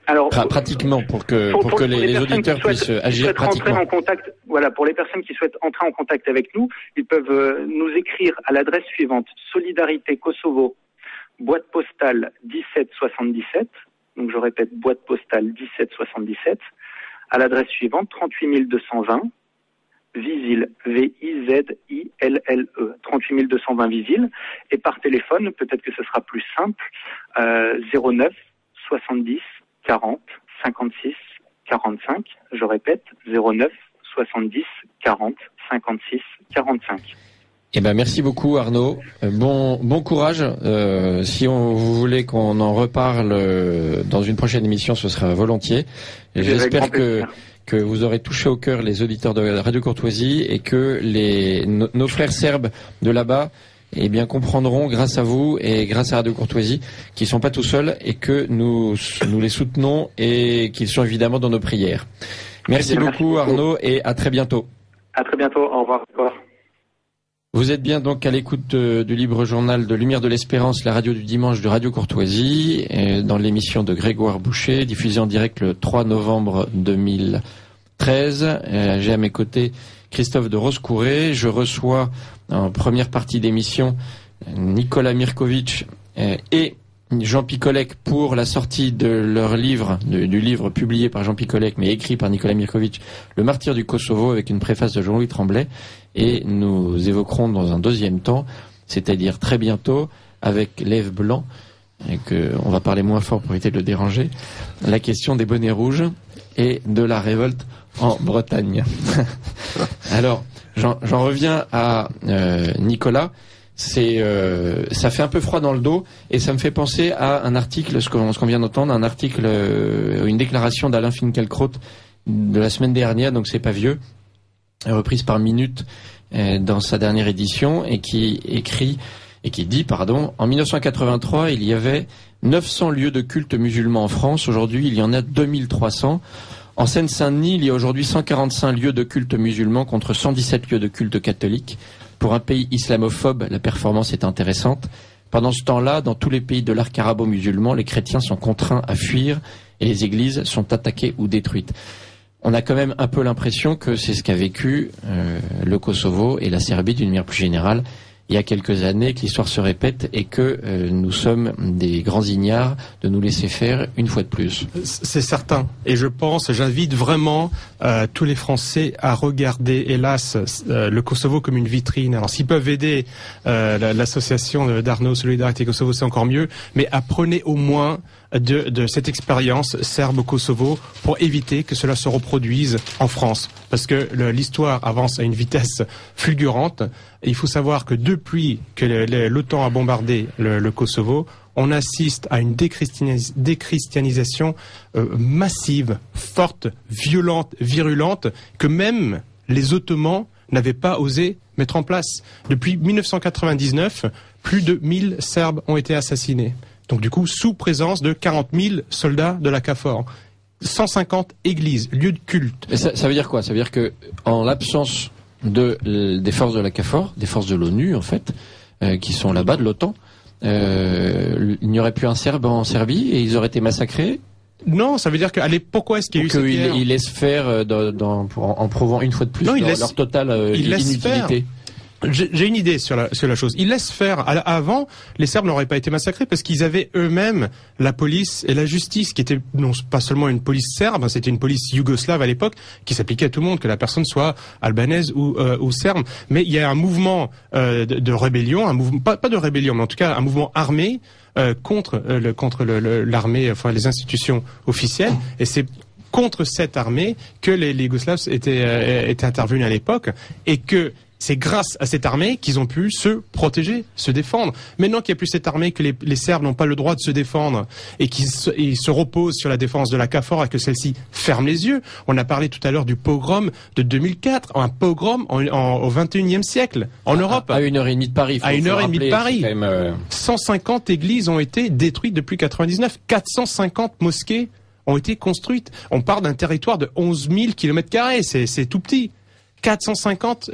Alors, pratiquement, pour que les auditeurs puissent agir pratiquement. Pour les personnes qui souhaitent entrer en contact avec nous, ils peuvent nous écrire à l'adresse suivante: Solidarité Kosovo, boîte postale 1777. Donc je répète, boîte postale 1777. À l'adresse suivante, 38 220, Visil, V-I-Z-I-L-L-E, 38 220 Visil, et par téléphone, peut-être que ce sera plus simple, 09 70 40 56 45, je répète, 09 70 40 56 45. Eh ben merci beaucoup Arnaud. Bon courage. Si vous voulez qu'on en reparle dans une prochaine émission, ce sera volontiers. Et j'espère que vous aurez touché au cœur les auditeurs de Radio Courtoisie et que nos frères serbes de là-bas comprendront grâce à vous et grâce à Radio Courtoisie qu'ils sont pas tout seuls et que nous les soutenons et qu'ils sont évidemment dans nos prières. Merci beaucoup Arnaud et à très bientôt. À très bientôt. Au revoir. Vous êtes bien donc à l'écoute du libre journal de Lumière de l'Espérance, la radio du dimanche de Radio Courtoisie, dans l'émission de Grégoire Boucher, diffusée en direct le 3 novembre 2013. J'ai à mes côtés Christophe de Roscouré. Je reçois en première partie d'émission Nicolas Mirkovic et Jean Picolec pour la sortie de leur livre, du livre publié par Jean Picolec mais écrit par Nicolas Mirkovic, Le martyr du Kosovo, avec une préface de Jean-Louis Tremblay. Et nous évoquerons dans un deuxième temps, c'est-à-dire très bientôt, avec l'Ève Blanc, et on va parler moins fort pour éviter de le déranger, la question des bonnets rouges et de la révolte en Bretagne. Alors, j'en reviens à Nicolas. Ça fait un peu froid dans le dos et ça me fait penser à un article, ce qu'on vient d'entendre, une déclaration d'Alain Finkielkraut de la semaine dernière, donc c'est pas vieux, reprise par Minute dans sa dernière édition, et qui dit, en 1983, il y avait 900 lieux de culte musulmans en France. Aujourd'hui, il y en a 2300. En Seine-Saint-Denis, il y a aujourd'hui 145 lieux de culte musulmans contre 117 lieux de culte catholiques. Pour un pays islamophobe, la performance est intéressante. Pendant ce temps-là, dans tous les pays de l'arc arabo-musulman, les chrétiens sont contraints à fuir et les églises sont attaquées ou détruites. On a quand même un peu l'impression que c'est ce qu'a vécu le Kosovo et la Serbie d'une manière plus générale il y a quelques années, que l'histoire se répète et que nous sommes des grands ignares de nous laisser faire une fois de plus. C'est certain. Et j'invite vraiment tous les Français à regarder, hélas, le Kosovo comme une vitrine. Alors s'ils peuvent aider l'association d'Arnaud Solidarité Kosovo, c'est encore mieux, mais apprenez au moins de cette expérience serbe au Kosovo pour éviter que cela se reproduise en France. Parce que l'histoire avance à une vitesse fulgurante. Et il faut savoir que depuis que l'OTAN a bombardé le Kosovo, on assiste à une déchristianisation massive, forte, violente, virulente, que même les Ottomans n'avaient pas osé mettre en place. Depuis 1999, plus de 1000 Serbes ont été assassinés. Donc du coup, sous présence de 40 000 soldats de la KFOR. 150 églises, lieux de culte. Et ça veut dire quoi? Ça veut dire que, en l'absence des forces de la KFOR, des forces de l'ONU en fait, qui sont là-bas, de l'OTAN, il n'y aurait plus un Serbe en Serbie et ils auraient été massacrés? Non, ça veut dire pourquoi est-ce qu'il y a eu cette guerre? Ils laissent faire en prouvant une fois de plus leur totale inutilité. J'ai une idée sur la chose. Ils laissent faire. Avant, les Serbes n'auraient pas été massacrés parce qu'ils avaient eux-mêmes la police et la justice, qui était non pas seulement une police serbe, c'était une police yougoslave à l'époque, qui s'appliquait à tout le monde, que la personne soit albanaise ou serbe. Mais il y a un mouvement de rébellion, un mouvement pas de rébellion, mais en tout cas un mouvement armé contre l'armée, enfin les institutions officielles, et c'est contre cette armée que les Yougoslaves étaient intervenus à l'époque, et que c'est grâce à cette armée qu'ils ont pu se protéger, se défendre. Maintenant qu'il n'y a plus cette armée, que les Serbes n'ont pas le droit de se défendre et qu'ils se reposent sur la défense de la KFOR et que celle-ci ferme les yeux. On a parlé tout à l'heure du pogrom de 2004, un pogrom au XXIe siècle, en Europe. À 1h30 de Paris. À 1h30 de Paris. 150 églises ont été détruites depuis 99. 450 mosquées ont été construites. On part d'un territoire de 11 000 km². C'est tout petit. 450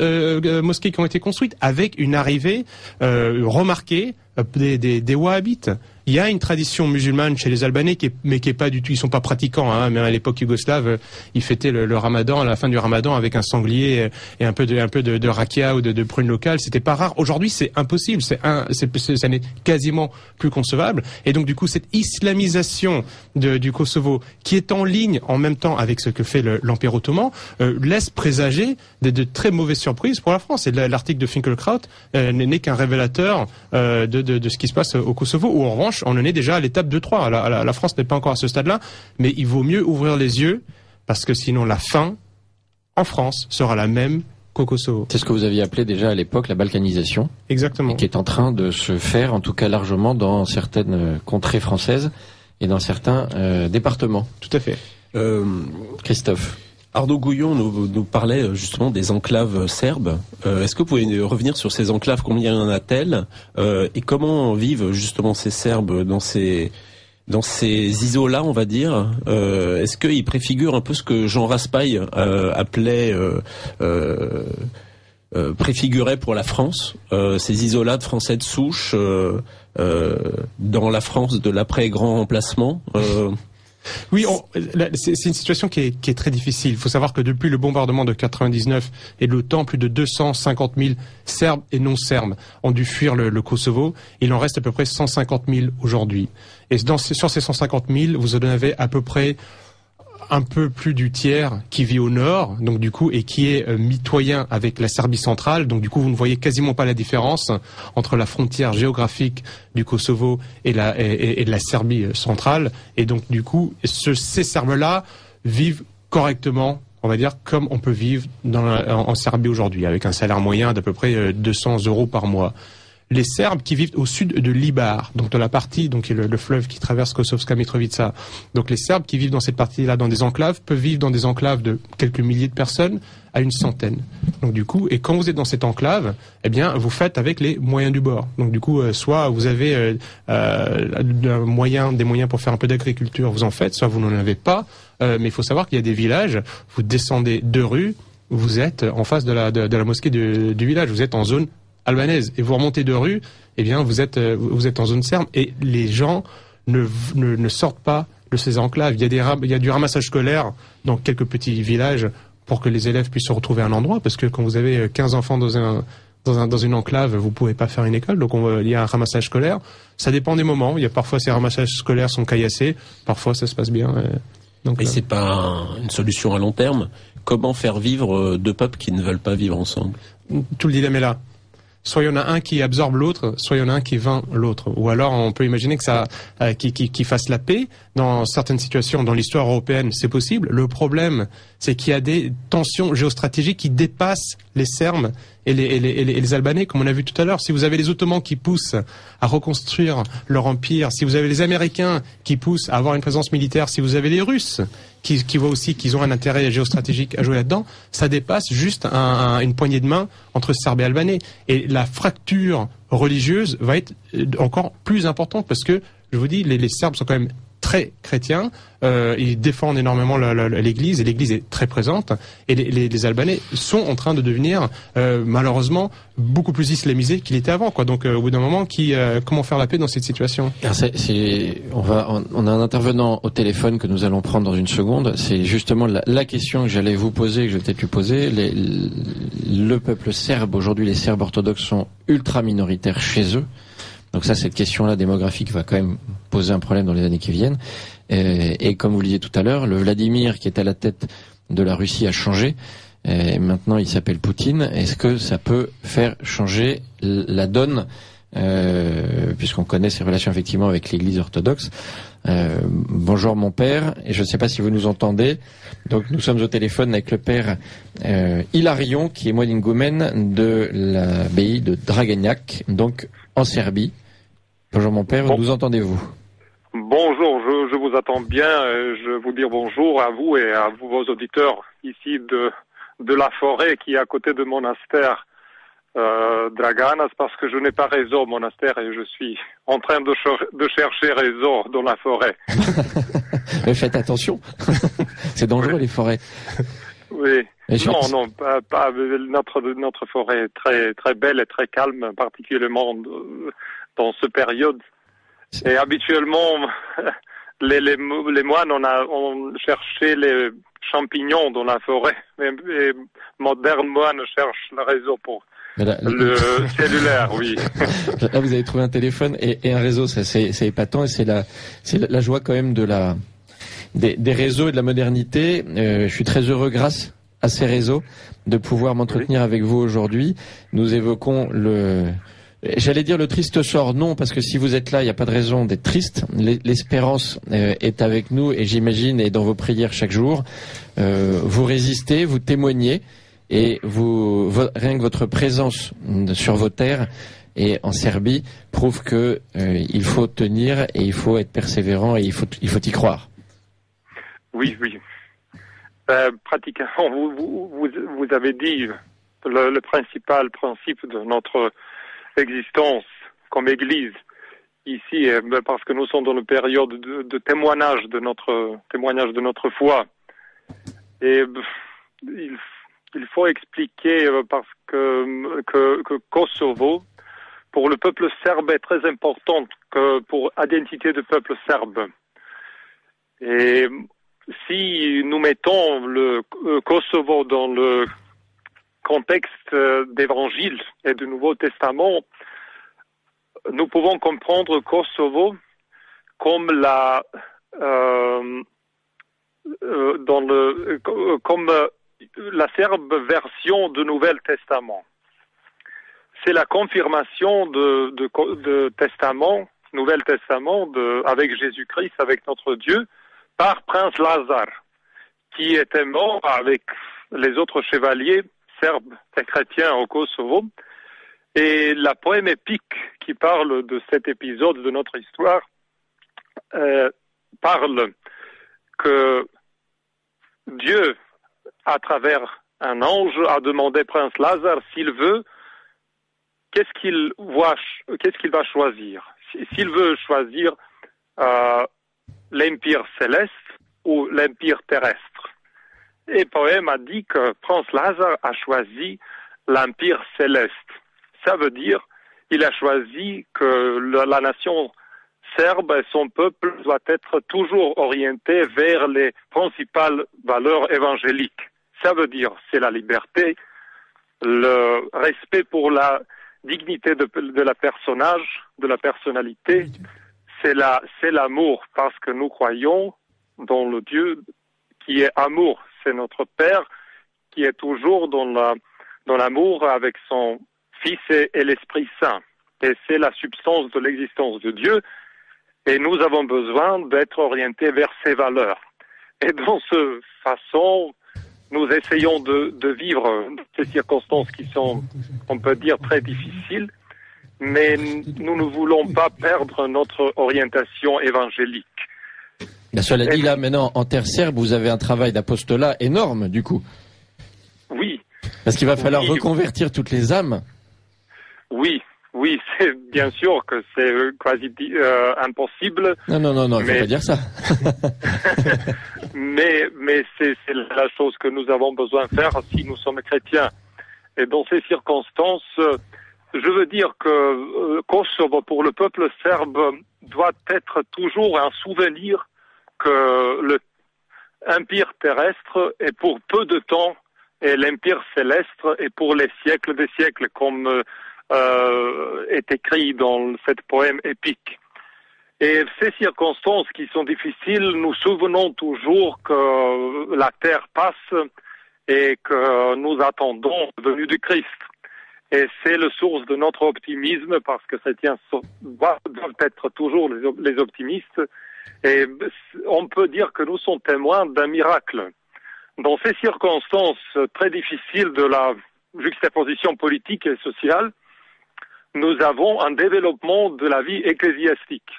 mosquées qui ont été construites avec une arrivée remarquée des Wahhabites. Il y a une tradition musulmane chez les Albanais mais qui est pas du tout, ils sont pas pratiquants, hein, mais à l'époque yougoslave, ils fêtaient le Ramadan, à la fin du Ramadan, avec un sanglier et un peu de rakia ou de prunes locales. C'était pas rare. Aujourd'hui, c'est impossible. Ça n'est quasiment plus concevable. Et donc, du coup, cette islamisation du Kosovo, qui est en ligne en même temps avec ce que fait l'Empire ottoman, laisse présager de très mauvaises surprises pour la France. Et l'article de Finkelkraut n'est qu'un révélateur de ce qui se passe au Kosovo, où en revanche, on en est déjà à l'étape 2-3. La France n'est pas encore à ce stade-là, mais il vaut mieux ouvrir les yeux, parce que sinon la fin, en France, sera la même qu'au Kosovo. C'est ce que vous aviez appelé déjà à l'époque la balkanisation. Exactement. Et qui est en train de se faire, en tout cas largement, dans certaines contrées françaises et dans certains départements. Tout à fait. Christophe. Arnaud Gouillon nous parlait justement des enclaves serbes. Est-ce que vous pouvez revenir sur ces enclaves? Combien y en a-t-elle et comment vivent justement ces Serbes dans ces isolats, on va dire? Est-ce qu'ils préfigurent un peu ce que Jean Raspail appelait préfigurait pour la France, ces isolats de Français de souche dans la France de l'après-grand remplacement? Oui, c'est une situation qui est très difficile. Il faut savoir que depuis le bombardement de 99 et de l'OTAN, plus de 250 000 Serbes et non-Serbes ont dû fuir le Kosovo. Il en reste à peu près 150 000 aujourd'hui. Et sur ces 150 000, vous en avez à peu près un peu plus du tiers qui vit au nord, donc du coup, et qui est mitoyen avec la Serbie centrale. Donc du coup, vous ne voyez quasiment pas la différence entre la frontière géographique du Kosovo et de la Serbie centrale. Et donc du coup, ces Serbes-là vivent correctement, on va dire, comme on peut vivre en Serbie aujourd'hui, avec un salaire moyen d'à peu près 200 € par mois. les Serbes qui vivent au sud de Libar, donc de la partie, donc le fleuve qui traverse Kosovska Mitrovica. Donc les Serbes qui vivent dans cette partie-là, dans des enclaves, peuvent vivre dans des enclaves de quelques milliers de personnes à une centaine. Donc du coup, et quand vous êtes dans cette enclave, eh bien, vous faites avec les moyens du bord. Donc du coup, soit vous avez des moyens pour faire un peu d'agriculture, vous en faites, soit vous n'en avez pas. Mais il faut savoir qu'il y a des villages, vous descendez 2 rues, vous êtes en face de la mosquée du village, vous êtes en zone albanaise, et vous remontez 2 rues, eh bien vous êtes en zone serbe, et les gens ne sortent pas de ces enclaves. Il y a du ramassage scolaire dans quelques petits villages pour que les élèves puissent se retrouver à un endroit, parce que quand vous avez 15 enfants dans une enclave, vous pouvez pas faire une école, donc il y a un ramassage scolaire. Ça dépend des moments. Il y a parfois ces ramassages scolaires sont caillassés, parfois ça se passe bien. Donc, et c'est pas une solution à long terme. Comment faire vivre 2 peuples qui ne veulent pas vivre ensemble? Tout le dilemme est là. Soit il y en a un qui absorbe l'autre, soit il y en a un qui vainc l'autre. Ou alors on peut imaginer que ça, qui fasse la paix. Dans certaines situations, dans l'histoire européenne, c'est possible. Le problème, c'est qu'il y a des tensions géostratégiques qui dépassent les Serbes et les Albanais, comme on a vu tout à l'heure. Si vous avez les Ottomans qui poussent à reconstruire leur empire, si vous avez les Américains qui poussent à avoir une présence militaire, si vous avez les Russes qui voient aussi qu'ils ont un intérêt géostratégique à jouer là-dedans, ça dépasse juste une poignée de main entre Serbes et Albanais. Et la fracture religieuse va être encore plus importante parce que, je vous dis, les Serbes sont quand même très chrétiens, ils défendent énormément l'Église, et l'Église est très présente, et les Albanais sont en train de devenir malheureusement beaucoup plus islamisés qu'il était avant, quoi. Donc au bout d'un moment, comment faire la paix dans cette situation? On a un intervenant au téléphone que nous allons prendre dans une seconde. C'est justement la question que j'allais vous poser, que je vais peut-être lui poser. Le peuple serbe aujourd'hui, les Serbes orthodoxes sont ultra minoritaires chez eux. Donc ça, cette question-là démographique va quand même poser un problème dans les années qui viennent. Et comme vous le disiez tout à l'heure, le Vladimir qui est à la tête de la Russie a changé. Et maintenant, il s'appelle Poutine. Est-ce que ça peut faire changer la donne, puisqu'on connaît ses relations effectivement avec l'Église orthodoxe? Bonjour mon père, et je ne sais pas si vous nous entendez. Donc nous sommes au téléphone avec le père Hilarion, qui est moine goumène de l'abbaye de Draganac, donc en Serbie. Bonjour mon père, nous entendez-vous? Bonjour, je vous attends bien. Je vous dire bonjour à vous et à vous, vos auditeurs ici de la forêt qui est à côté de monastère Draganas, parce que je n'ai pas réseau au monastère et je suis en train de chercher réseau dans la forêt. Mais faites attention, c'est dangereux les forêts. Oui. Non, pas notre forêt est très très belle et très calme, particulièrement dans cette période. Et habituellement, les moines on cherchait les champignons dans la forêt, et modernes moines cherchent le réseau pour le cellulaire, oui. Là, vous avez trouvé un téléphone et un réseau, c'est épatant, et c'est la joie quand même des réseaux et de la modernité. Je suis très heureux, grâce à ces réseaux, de pouvoir m'entretenir avec vous aujourd'hui. Nous évoquons j'allais dire le triste sort, non, parce que si vous êtes là, il n'y a pas de raison d'être triste. L'espérance est avec nous, et j'imagine, et dans vos prières chaque jour. Vous résistez, vous témoignez, et rien que votre présence sur vos terres et en Serbie prouve que il faut tenir, et il faut être persévérant, et il faut y croire. Oui. Pratiquement, vous avez dit le principal principe de notre existence comme Église ici, parce que nous sommes dans une période de témoignage de notre foi. Et il faut expliquer parce que Kosovo, pour le peuple serbe, est très important que pour l'identité du peuple serbe. Et si nous mettons le Kosovo dans le contexte d'évangile et du Nouveau Testament, nous pouvons comprendre Kosovo comme la serbe version du Nouveau Testament. C'est la confirmation de Testament, Nouvel Testament avec Jésus-Christ, avec notre Dieu, par Prince Lazare, qui était mort avec les autres chevaliers serbes et chrétiens au Kosovo. Et la poème épique qui parle de cet épisode de notre histoire parle que Dieu, à travers un ange, a demandé à Prince Lazare s'il veut, qu'est-ce qu'il va choisir. S'il veut choisir l'empire céleste ou l'empire terrestre. Et le poème a dit que Prince Lazare a choisi l'empire céleste. Ça veut dire il a choisi que la nation serbe et son peuple doit être toujours orienté vers les principales valeurs évangéliques. Ça veut dire c'est la liberté, le respect pour la dignité de la personnage, de la personnalité, c'est l'amour, parce que nous croyons dans le Dieu qui est amour. C'est notre Père qui est toujours dans l'amour avec son Fils et l'Esprit Saint. Et c'est la substance de l'existence de Dieu. Et nous avons besoin d'être orientés vers ces valeurs. Et dans cette façon, nous essayons de vivre ces circonstances qui sont, on peut dire, très difficiles. Mais nous ne voulons pas perdre notre orientation évangélique. Cela dit, là, maintenant, en terre serbe, vous avez un travail d'apostolat énorme, du coup. Oui. Parce qu'il va falloir reconvertir toutes les âmes. Oui, c'est bien sûr que c'est quasi impossible. Non, il ne faut pas dire ça. mais c'est la chose que nous avons besoin de faire si nous sommes chrétiens. Et dans ces circonstances, je veux dire que Kosovo, pour le peuple serbe, doit être toujours un souvenir que l'empire terrestre est pour peu de temps et l'empire céleste est pour les siècles des siècles, comme est écrit dans cette poème épique. Et ces circonstances qui sont difficiles, nous souvenons toujours que la terre passe et que nous attendons la venue du Christ. Et c'est le source de notre optimisme, parce que chrétiens doivent être toujours les optimistes. Et on peut dire que nous sommes témoins d'un miracle. Dans ces circonstances très difficiles de la juxtaposition politique et sociale, nous avons un développement de la vie ecclésiastique.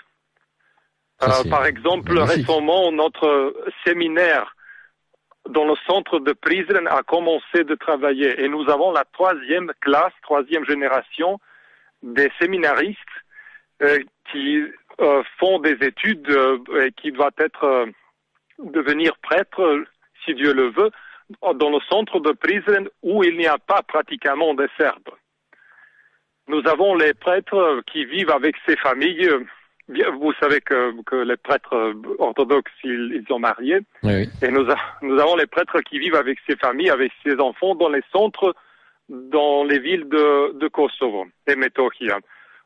Par exemple, magnifique. Récemment, notre séminaire dans le centre de Prizren a commencé de travailler. Et nous avons la troisième génération des séminaristes qui font des études et qui doivent devenir prêtres, si Dieu le veut, dans le centre de Prizren où il n'y a pas pratiquement de Serbes. Nous avons les prêtres qui vivent avec ces familles. Vous savez que les prêtres orthodoxes, ils sont mariés. Oui. Et nous avons les prêtres qui vivent avec ces familles, avec ces enfants, dans les centres, dans les villes de Kosovo et Metohija,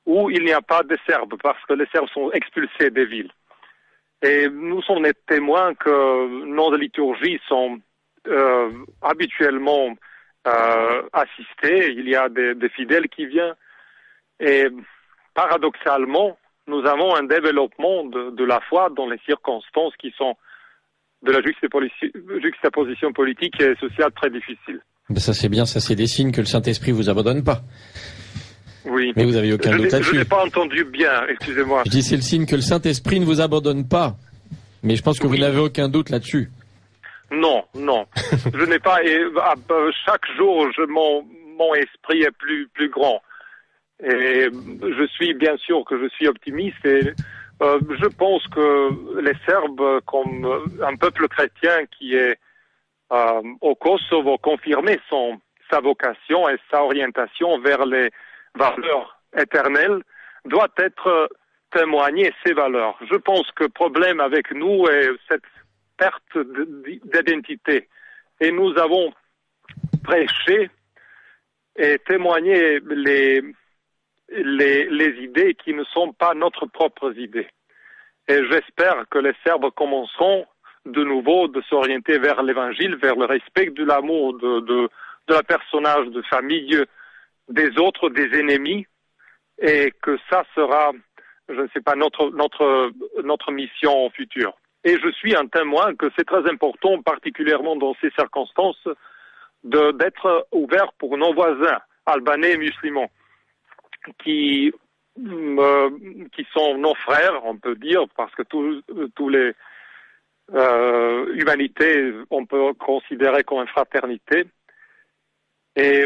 où il n'y a pas de Serbes, parce que les Serbes sont expulsés des villes. Et nous sommes les témoins que nos liturgies sont habituellement assistées. Il y a des fidèles qui viennent. Et paradoxalement, nous avons un développement de la foi dans les circonstances qui sont de la juxtaposition politique et sociale très difficile. Ben ça c'est bien, ça c'est des signes que le Saint-Esprit vous abandonne pas. Oui. Mais vous avez aucun doute là-dessus. Je n'ai pas entendu bien, excusez-moi. Je dis c'est le signe que le Saint-Esprit ne vous abandonne pas. Mais je pense que vous n'avez aucun doute là-dessus. Non. Je n'ai pas. Et chaque jour, mon esprit est plus grand. Et je suis bien sûr que je suis optimiste et je pense que les Serbes, comme un peuple chrétien qui est au Kosovo, confirmé sa vocation et sa orientation vers les valeurs éternelles, doit être témoigné ces valeurs. Je pense que le problème avec nous est cette perte d'identité. Et nous avons prêché et témoigné les idées qui ne sont pas notre propres idées. Et j'espère que les Serbes commenceront de nouveau de s'orienter vers l'évangile, vers le respect de l'amour de la personnage, de famille, des autres, des ennemis, et que ça sera, je ne sais pas, notre mission future. Et je suis un témoin que c'est très important, particulièrement dans ces circonstances, d'être ouvert pour nos voisins, albanais et musulmans. qui sont nos frères, on peut dire, parce que tous les humanités, on peut considérer comme une fraternité. Et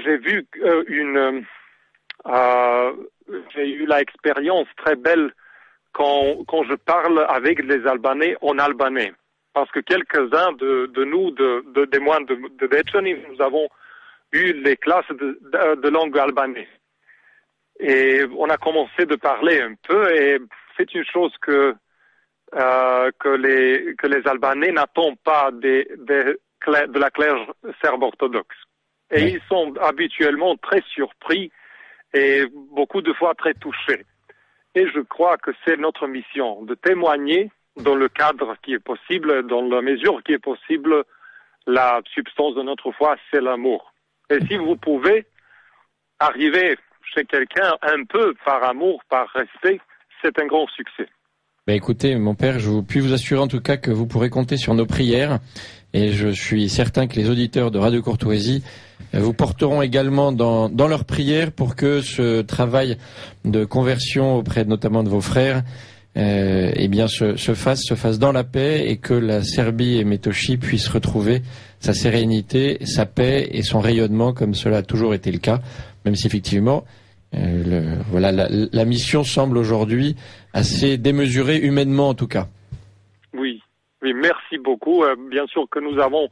j'ai vu j'ai eu l'expérience très belle quand je parle avec les Albanais en albanais. Parce que quelques-uns de nous, des moines de Deceni, nous avons eu les classes de langue albanais. Et on a commencé de parler un peu, et c'est une chose que les Albanais n'attendent pas de la clergé serbe orthodoxe. Et ils sont habituellement très surpris et beaucoup de fois très touchés. Et je crois que c'est notre mission de témoigner dans le cadre qui est possible, dans la mesure qui est possible, la substance de notre foi, c'est l'amour. Et si vous pouvez arriver chez quelqu'un un peu par amour, par respect, c'est un grand succès. Écoutez, mon père, je puis vous assurer en tout cas que vous pourrez compter sur nos prières, et je suis certain que les auditeurs de Radio Courtoisie vous porteront également dans leurs prières pour que ce travail de conversion auprès notamment de vos frères se fasse dans la paix, et que la Serbie et Metochi puissent retrouver sa sérénité, sa paix et son rayonnement comme cela a toujours été le cas, même si effectivement la mission semble aujourd'hui assez démesurée, humainement en tout cas. Oui, merci beaucoup. Bien sûr que nous avons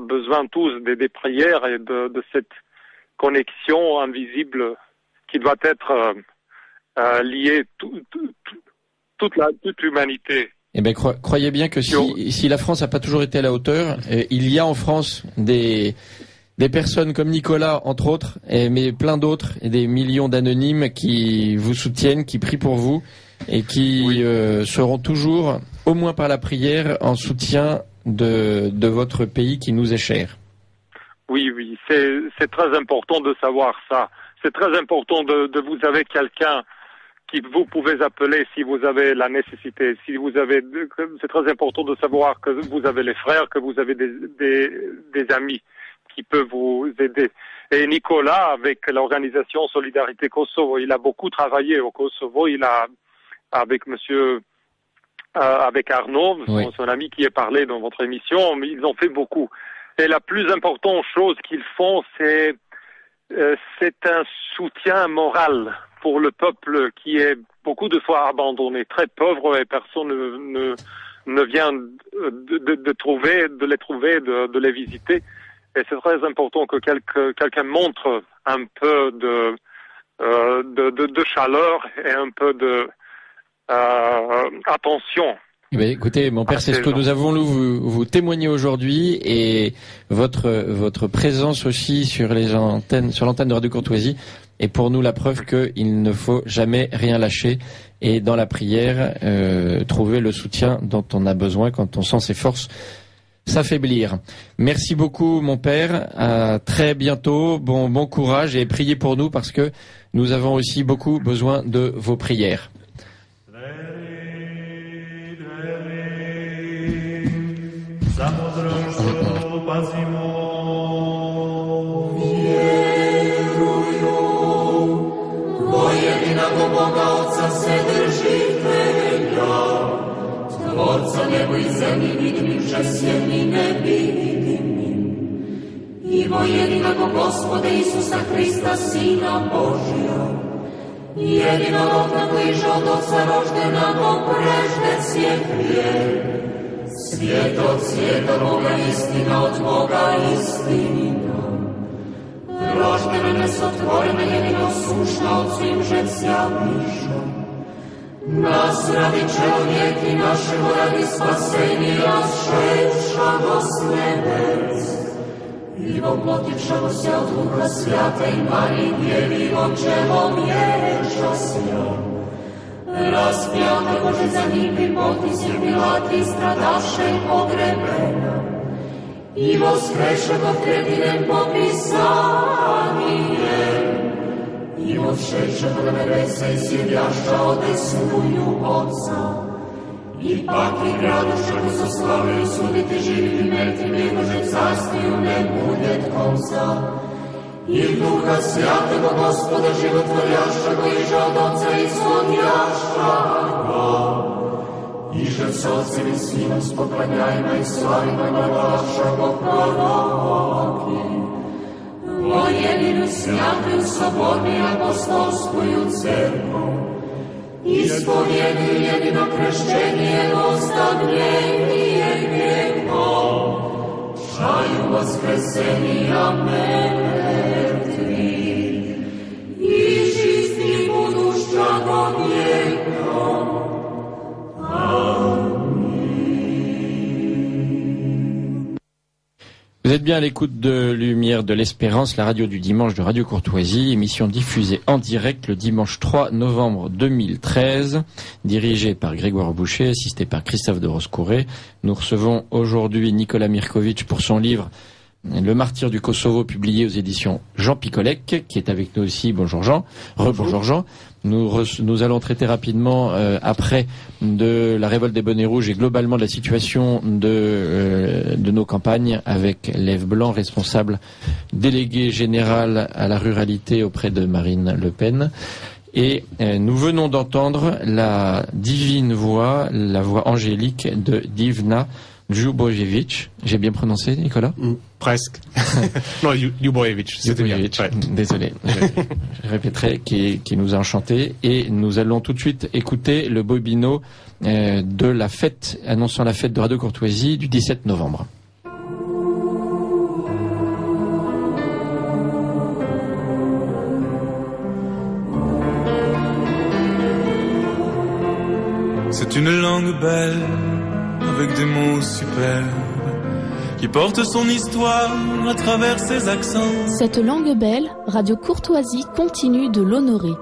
besoin tous des prières et de cette connexion invisible qui doit être liée toute l'humanité. Eh bien, croyez bien que si la France n'a pas toujours été à la hauteur, il y a en France des personnes comme Nicolas, entre autres, mais plein d'autres, et des millions d'anonymes qui vous soutiennent, qui prient pour vous, et qui seront toujours, au moins par la prière, en soutien de votre pays qui nous est cher. Oui, c'est très important de savoir ça. C'est très important de vous avez quelqu'un qui vous pouvez appeler si vous avez la nécessité. C'est très important de savoir que vous avez les frères, que vous avez des amis qui peuvent vous aider. Et Nicolas, avec l'organisation Solidarité Kosovo, il a beaucoup travaillé au Kosovo. Il a, avec Arnaud, son ami qui est parlé dans votre émission, ils ont fait beaucoup. Et la plus importante chose qu'ils font, c'est un soutien moral pour le peuple qui est beaucoup de fois abandonné, très pauvre, et personne ne vient de les trouver, de les visiter. Et c'est très important que quelqu'un montre un peu de chaleur et un peu de attention. Écoutez, mon père, c'est ce que nous avons voulu vous témoigner aujourd'hui, et votre présence aussi sur l'antenne de Radio Courtoisie est pour nous la preuve qu'il ne faut jamais rien lâcher, et dans la prière trouver le soutien dont on a besoin quand on sent ses forces s'affaiblir. Merci beaucoup, mon père. À très bientôt. Bon courage, et priez pour nous parce que nous avons aussi beaucoup besoin de vos prières. Tvorca nebo i zemlji vidnim, že sjeni nevidnim. Ivo jedinog Gospoda Isusa Hrista, Sina Božja, jedinorodnog koji je od Oca roždenog, preždec je hrijeh. Svijet od svijeta, Boga istina od Boga istina. Roždena nesotvorena, jedino sušna od svim žecija viša. Nas radi čelovjek i našego radi spasenja šećago s nebes. I voplotivšago se od Duha Svjata i Mariji Djevi očevom ječa sja. Raspjata Bože za njim pripoti si Pilati stradaše i pogrebena. I voskreša do tretinem popisanijem. I odšeća do nebesa i sjedjaša odesnuju Otca. I pak i graduša ko se slavaju suditi živim i mrtvim, jer Bože carstvu ne bude konca. i w Ducha Świętego Gospoda Żywotворящego i żadąca i słodящego, i że w Otcem i Synem spoklaniajmy i sławimy na Waszego proroki. Bo jednym świętym, sobotnym, apostolskую cerką i spowiedli jedno kreszczenie, ozdobnienie wiekom, szaju воскресения мертвых и жизни будущего века. Vous êtes bien à l'écoute de Lumière de l'Espérance, la radio du dimanche de Radio Courtoisie, émission diffusée en direct le dimanche 3 novembre 2013, dirigée par Grégoire Boucher, assisté par Christophe de Roscouré. Nous recevons aujourd'hui Nikola Mirković pour son livre Le martyr du Kosovo, publié aux éditions Jean Picolec, qui est avec nous aussi. Bonjour Jean. Rebonjour Jean. Nous allons traiter rapidement, après, de la révolte des bonnets rouges et globalement de la situation de nos campagnes avec Lève Blanc, responsable délégué général à la ruralité auprès de Marine Le Pen. Et nous venons d'entendre la divine voix, la voix angélique de Divna Ljubojević. J'ai bien prononcé, Nicolas? Presque. Non, Ljubojević. C'était bien. Ouais. Désolé. Je répéterai, qui nous a enchantés. Et nous allons tout de suite écouter le bobino de la fête, annonçant la fête de Radio Courtoisie du 17 novembre. C'est une langue belle, avec des mots superbes, qui porte son histoire à travers ses accents. Cette langue belle, Radio Courtoisie continue de l'honorer.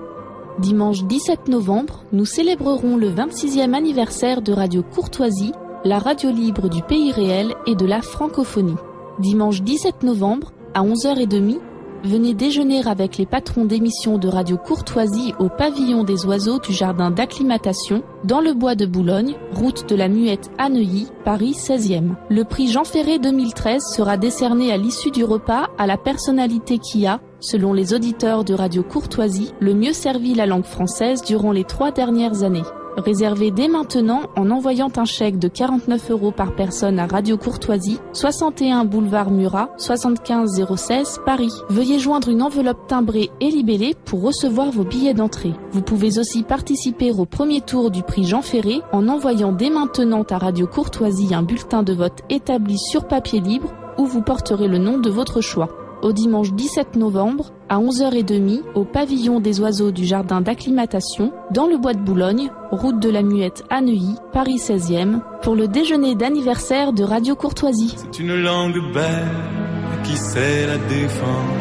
Dimanche 17 novembre, nous célébrerons le 26e anniversaire de Radio Courtoisie, la radio libre du pays réel et de la francophonie. Dimanche 17 novembre, à 11h30, venez déjeuner avec les patrons d'émissions de Radio Courtoisie au pavillon des oiseaux du jardin d'acclimatation, dans le bois de Boulogne, route de la Muette à Neuilly, Paris 16e. Le prix Jean Ferré 2013 sera décerné à l'issue du repas à la personnalité qui a, selon les auditeurs de Radio Courtoisie, le mieux servi la langue française durant les 3 dernières années. Réservez dès maintenant en envoyant un chèque de 49 € par personne à Radio Courtoisie, 61 boulevard Murat, 75 016 Paris. Veuillez joindre une enveloppe timbrée et libellée pour recevoir vos billets d'entrée. Vous pouvez aussi participer au premier tour du prix Jean Ferré en envoyant dès maintenant à Radio Courtoisie un bulletin de vote établi sur papier libre où vous porterez le nom de votre choix. Au dimanche 17 novembre, à 11h30, au pavillon des oiseaux du jardin d'acclimatation, dans le bois de Boulogne, route de la Muette à Neuilly, Paris 16e, pour le déjeuner d'anniversaire de Radio Courtoisie. C'est une langue belle qui sait la défendre.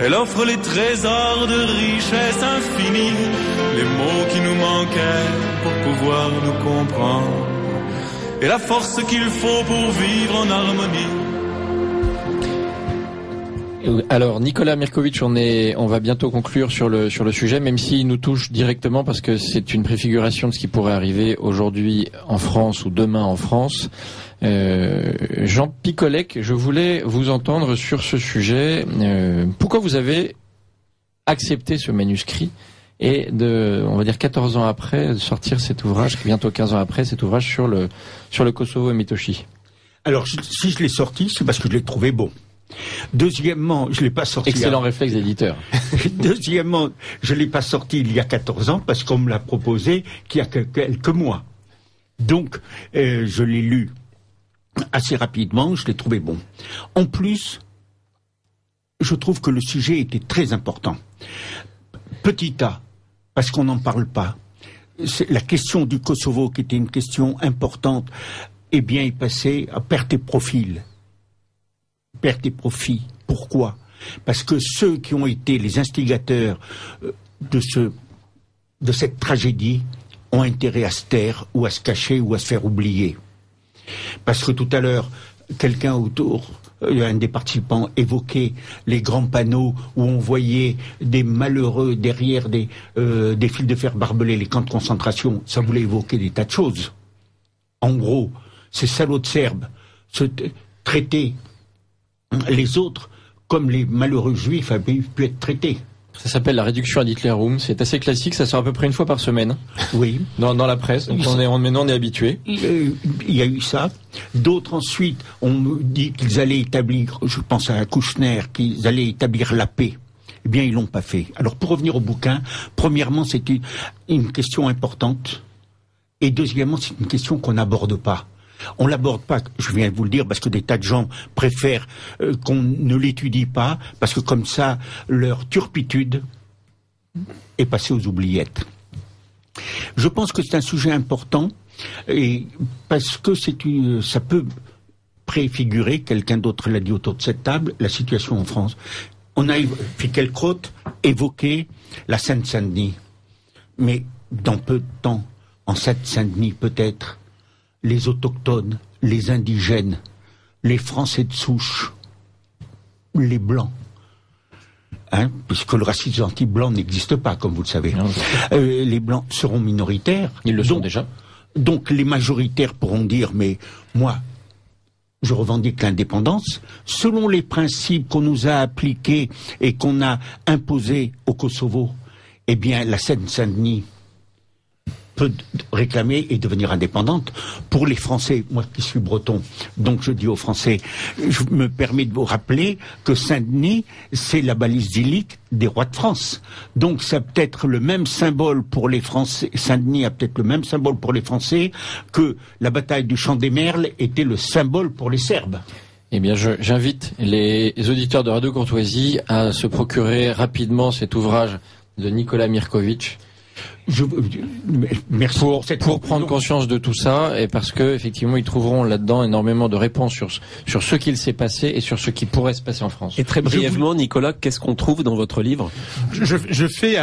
Elle offre les trésors de richesse infinie, les mots qui nous manquaient pour pouvoir nous comprendre, et la force qu'il faut pour vivre en harmonie. Alors Nikola Mirković, on va bientôt conclure sur le sujet, même s'il nous touche directement parce que c'est une préfiguration de ce qui pourrait arriver aujourd'hui en France ou demain en France. Jean Picolec, je voulais vous entendre sur ce sujet. Pourquoi vous avez accepté ce manuscrit et on va dire 14 ans après, de sortir cet ouvrage, bientôt 15 ans après, cet ouvrage sur le Kosovo et Metochi? Alors, si je l'ai sorti, c'est parce que je l'ai trouvé bon. Deuxièmement, je l'ai pas sorti. Excellent réflexe d'éditeur. Deuxièmement, je l'ai pas sorti il y a 14 ans parce qu'on me l'a proposé qu'il y a quelques mois. Donc, je l'ai lu assez rapidement, je l'ai trouvé bon. En plus, je trouve que le sujet était très important. Petit A, parce qu'on n'en parle pas. C'est la question du Kosovo, qui était une question importante, eh bien, est passée à perte et profil. Perte et profit. Pourquoi? Parce que ceux qui ont été les instigateurs de cette tragédie ont intérêt à se taire ou à se cacher ou à se faire oublier. Parce que tout à l'heure, quelqu'un autour, un des participants évoquait les grands panneaux où on voyait des malheureux derrière des fils de fer barbelés, les camps de concentration. Ça voulait évoquer des tas de choses. En gros, ces salauds de Serbes se traitaient les autres comme les malheureux juifs avaient pu être traités. Ça s'appelle la réduction ad Hitlerum. C'est assez classique. Ça sort à peu près une fois par semaine. Oui. Dans la presse. Donc maintenant on est habitué. Il y a eu ça. D'autres ensuite, on me dit qu'ils allaient établir, je pense à Kouchner, qu'ils allaient établir la paix. Eh bien, ils l'ont pas fait. Alors, pour revenir au bouquin, premièrement, c'est une question importante. Et deuxièmement, c'est une question qu'on n'aborde pas. On l'aborde pas, je viens de vous le dire, parce que des tas de gens préfèrent qu'on ne l'étudie pas, parce que comme ça, leur turpitude est passée aux oubliettes. Je pense que c'est un sujet important, et parce que ça peut préfigurer, quelqu'un d'autre l'a dit autour de cette table, la situation en France. On a, Finkielkraut, évoqué la Seine-Saint-Denis. Mais dans peu de temps, en Seine-Saint-Denis peut-être, les autochtones, les indigènes, les Français de souche, les Blancs, puisque le racisme anti-blanc n'existe pas, comme vous le savez. Les Blancs seront minoritaires. Ils le sont déjà. Donc les majoritaires pourront dire, mais moi, je revendique l'indépendance, selon les principes qu'on nous a appliqués et qu'on a imposés au Kosovo. Eh bien, la Seine-Saint-Denis peut réclamer et devenir indépendante. Pour les Français, moi qui suis breton, donc je dis aux Français, je me permets de vous rappeler que Saint-Denis, c'est la basilique des rois de France. Donc ça peut être le même symbole pour les Français, Saint-Denis a peut-être le même symbole pour les Français que la bataille du Champ des Merles était le symbole pour les Serbes. Eh bien, j'invite les auditeurs de Radio Courtoisie à se procurer rapidement cet ouvrage de Nicolas Mirković. Merci pour prendre conscience de tout ça, et parce que effectivement ils trouveront là-dedans énormément de réponses sur ce qu'il s'est passé et sur ce qui pourrait se passer en France. Et très brièvement, Nicolas, qu'est-ce qu'on trouve dans votre livre? Je fais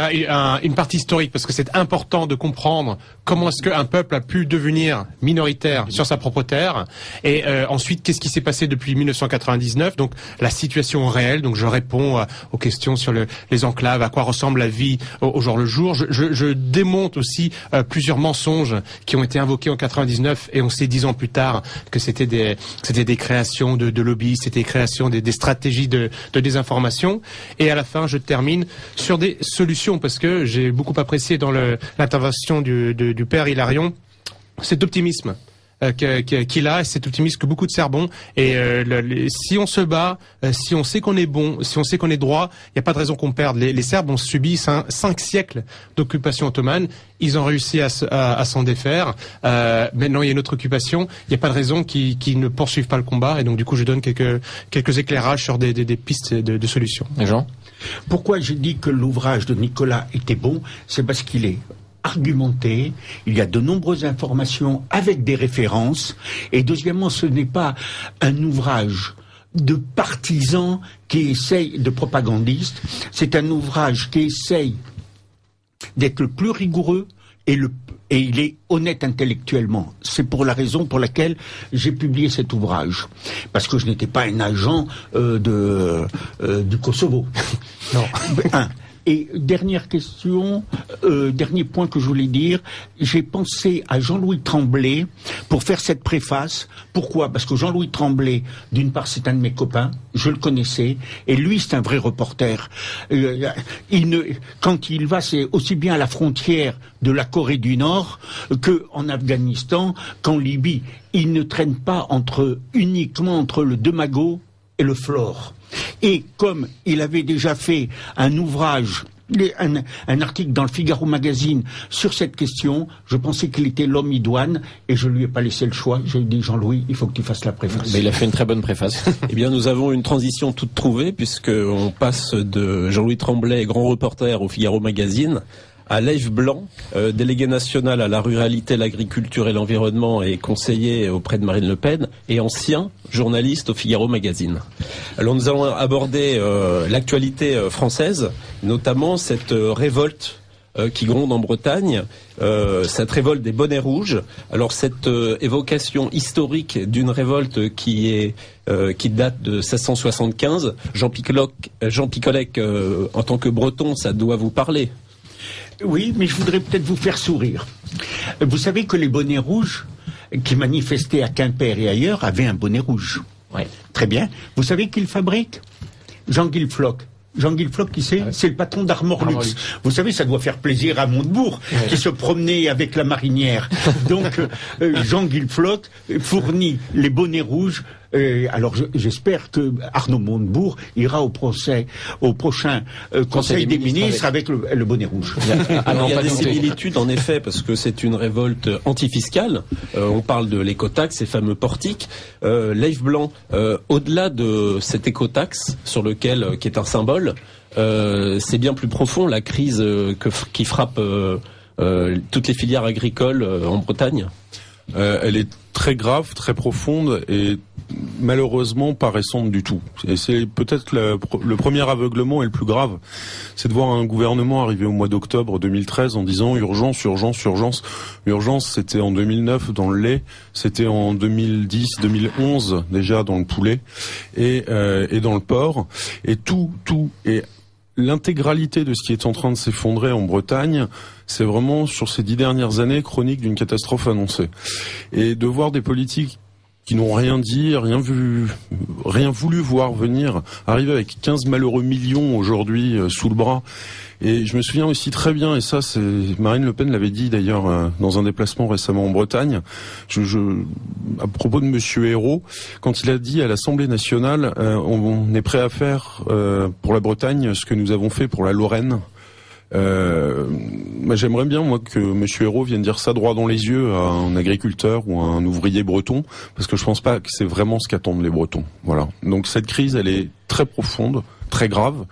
une partie historique parce que c'est important de comprendre comment est-ce qu'un peuple a pu devenir minoritaire sur sa propre terre, et ensuite qu'est-ce qui s'est passé depuis 1999, donc la situation réelle. Donc je réponds aux questions sur les enclaves, à quoi ressemble la vie au jour le jour. Je démonte aussi plusieurs mensonges qui ont été invoqués en 99 et on sait 10 ans plus tard que c'était des créations de lobbies, c'était des créations des stratégies de désinformation. Et à la fin, je termine sur des solutions parce que j'ai beaucoup apprécié dans l'intervention du père Hilarion cet optimisme qu'il a, et cet optimisme que beaucoup de Serbes ont. Et si on se bat, si on sait qu'on est bon, si on sait qu'on est droit, il n'y a pas de raison qu'on perde. Les Serbes ont subi 5 siècles d'occupation ottomane. Ils ont réussi à s'en défaire. Maintenant, il y a une autre occupation. Il n'y a pas de raison qu'ils ne poursuivent pas le combat. Et donc, du coup, je donne quelques éclairages sur des pistes de solutions. Et Jean ? Pourquoi j'ai dit que l'ouvrage de Nicolas était bon? C'est parce qu'il est argumenté, il y a de nombreuses informations avec des références, et deuxièmement, ce n'est pas un ouvrage de partisans qui essayent, de propagandistes, c'est un ouvrage qui essaye d'être le plus rigoureux et il est honnête intellectuellement. C'est pour la raison pour laquelle j'ai publié cet ouvrage. Parce que je n'étais pas un agent du Kosovo. Non. Et dernière question, dernier point que je voulais dire, j'ai pensé à Jean-Louis Tremblay pour faire cette préface. Pourquoi? Parce que Jean-Louis Tremblay, d'une part, c'est un de mes copains, je le connaissais, et lui, c'est un vrai reporter. Quand il va, c'est aussi bien à la frontière de la Corée du Nord qu'en Afghanistan, qu'en Libye. Il ne traîne pas uniquement entre le Demago et le Flore. Et comme il avait déjà fait un ouvrage, un article dans le Figaro Magazine sur cette question, je pensais qu'il était l'homme idoine et je lui ai pas laissé le choix. J'ai dit, Jean-Louis, il faut que tu fasses la préface. Mais il a fait une très bonne préface. Eh bien, nous avons une transition toute trouvée puisqu'on passe de Jean-Louis Tremblay, grand reporter au Figaro Magazine, à Leif Blanc, délégué national à la ruralité, l'agriculture et l'environnement et conseiller auprès de Marine Le Pen, et ancien journaliste au Figaro Magazine. Alors nous allons aborder l'actualité française, notamment cette révolte qui gronde en Bretagne, cette révolte des bonnets rouges. Alors cette évocation historique d'une révolte qui date de 1675, Jean Picolec, en tant que breton, ça doit vous parler. Oui, mais je voudrais peut-être vous faire sourire. Vous savez que les bonnets rouges qui manifestaient à Quimper et ailleurs avaient un bonnet rouge. Oui. Très bien. Vous savez qui le fabrique? Jean-Guy Floch. Jean-Guy Floch, qui c'est? C'est le patron d'Armorlux. Vous savez, ça doit faire plaisir à Montebourg, qui se promenait avec la marinière. Donc, Jean-Guy Floch fournit les bonnets rouges. Alors, j'espère que Arnaud Montebourg ira au prochain Conseil des ministres avec le bonnet rouge. Alors, il y a des similitudes, en effet, parce que c'est une révolte antifiscale. On parle de l'écotaxe, ces fameux portiques. Leif Blanc, au-delà de cette écotaxe, qui est un symbole, c'est bien plus profond, la crise qui frappe toutes les filières agricoles en Bretagne. Elle est très grave, très profonde et malheureusement pas récente du tout. Et c'est peut-être le premier aveuglement et le plus grave, c'est de voir un gouvernement arriver au mois d'octobre 2013 en disant urgence, urgence, urgence. Urgence, c'était en 2009 dans le lait, c'était en 2010, 2011 déjà dans le poulet et dans le porc. Et tout et l'intégralité de ce qui est en train de s'effondrer en Bretagne, c'est vraiment sur ces 10 dernières années chronique d'une catastrophe annoncée. Et de voir des politiques qui n'ont rien dit, rien vu, rien voulu voir venir, arriver avec 15 malheureux millions aujourd'hui sous le bras. Et je me souviens aussi très bien, et ça c'est Marine Le Pen l'avait dit d'ailleurs dans un déplacement récemment en Bretagne, à propos de Monsieur Hérault, quand il a dit à l'Assemblée nationale, on est prêt à faire pour la Bretagne ce que nous avons fait pour la Lorraine. J'aimerais bien moi que Monsieur Hérault vienne dire ça droit dans les yeux à un agriculteur ou à un ouvrier breton, parce que je pense pas que c'est vraiment ce qu'attendent les Bretons. Voilà. Donc cette crise, elle est très profonde, très grave.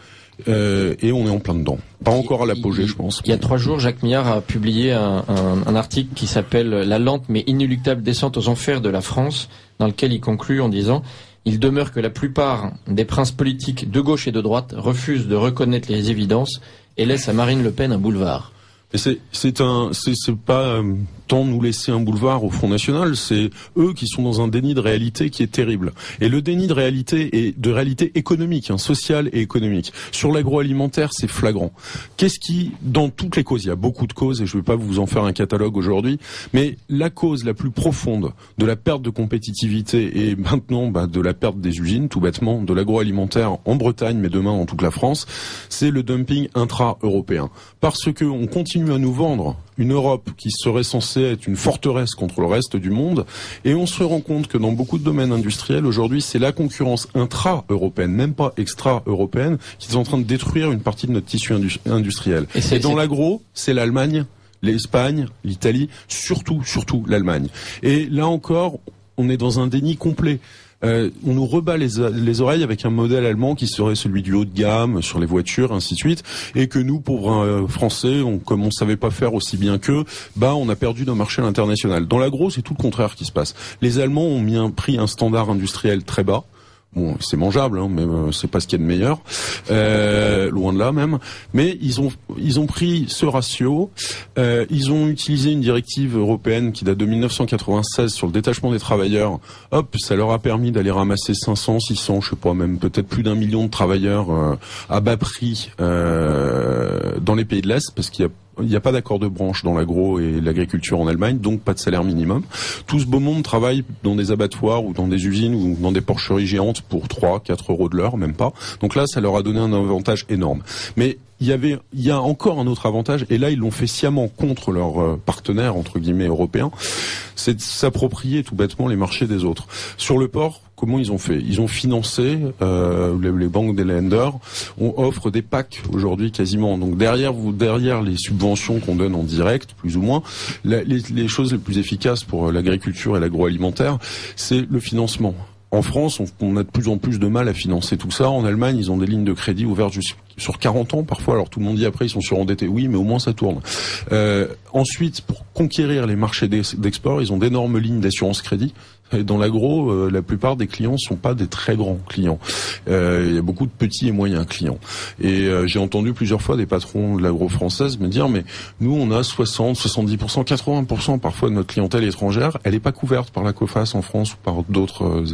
Et on est en plein dedans. Pas encore à l'apogée, je pense. Il y a 3 jours, Jacques Millard a publié un article qui s'appelle « La lente mais inéluctable descente aux enfers de la France », dans lequel il conclut en disant « Il demeure que la plupart des princes politiques de gauche et de droite refusent de reconnaître les évidences et laissent à Marine Le Pen un boulevard. » Et c'est pas tant nous laisser un boulevard au Front National, c'est eux qui sont dans un déni de réalité qui est terrible. Et le déni de réalité est de réalité économique, sociale et économique. Sur l'agroalimentaire, c'est flagrant. Qu'est-ce qui, dans toutes les causes, il y a beaucoup de causes et je ne vais pas vous en faire un catalogue aujourd'hui, mais la cause la plus profonde de la perte de compétitivité et maintenant de la perte des usines, tout bêtement, de l'agroalimentaire en Bretagne, mais demain dans toute la France, c'est le dumping intra-européen. Parce que on continue à nous vendre une Europe qui serait censée être une forteresse contre le reste du monde, et on se rend compte que dans beaucoup de domaines industriels, aujourd'hui, c'est la concurrence intra-européenne, même pas extra-européenne, qui est en train de détruire une partie de notre tissu industriel. Et dans l'agro, c'est l'Allemagne, l'Espagne, l'Italie, surtout l'Allemagne. Et là encore, on est dans un déni complet. On nous rebat les oreilles avec un modèle allemand qui serait celui du haut de gamme sur les voitures, ainsi de suite, et que nous, pauvres Français, comme on savait pas faire aussi bien qu'eux, on a perdu nos marchés à l'international. Dans l'agro, c'est tout le contraire qui se passe. Les Allemands ont pris un standard industriel très bas. Bon, c'est mangeable, mais c'est pas ce qu'il y a de meilleur, loin de là même. Mais ils ont pris ce ratio. Ils ont utilisé une directive européenne qui date de 1996 sur le détachement des travailleurs. Hop, ça leur a permis d'aller ramasser 500, 600, je sais pas, même peut-être plus d'1 million de travailleurs à bas prix dans les pays de l'Est, parce qu'il n'y a pas d'accord de branche dans l'agro et l'agriculture en Allemagne, donc pas de salaire minimum. Tout ce beau monde travaille dans des abattoirs ou dans des usines ou dans des porcheries géantes pour 3-4 euros de l'heure, même pas. Donc là, ça leur a donné un avantage énorme. Mais il y a encore un autre avantage, et là ils l'ont fait sciemment contre leurs partenaires entre guillemets européens, c'est de s'approprier tout bêtement les marchés des autres. Sur le porc, comment ils ont fait? Ils ont financé, les banques des lenders, on offre des packs aujourd'hui quasiment. Donc derrière les subventions qu'on donne en direct, plus ou moins, les choses les plus efficaces pour l'agriculture et l'agroalimentaire, c'est le financement. En France, on a de plus en plus de mal à financer tout ça. En Allemagne, ils ont des lignes de crédit ouvertes sur 40 ans parfois. Alors tout le monde dit après ils sont surendettés. Oui, mais au moins ça tourne. Ensuite, pour conquérir les marchés d'export, ils ont d'énormes lignes d'assurance crédit. Et dans l'agro, la plupart des clients sont pas des très grands clients. Il y a beaucoup de petits et moyens clients. Et j'ai entendu plusieurs fois des patrons de l'agro française me dire, mais nous on a 60, 70%, 80% parfois de notre clientèle étrangère, elle n'est pas couverte par la COFAS en France ou par d'autres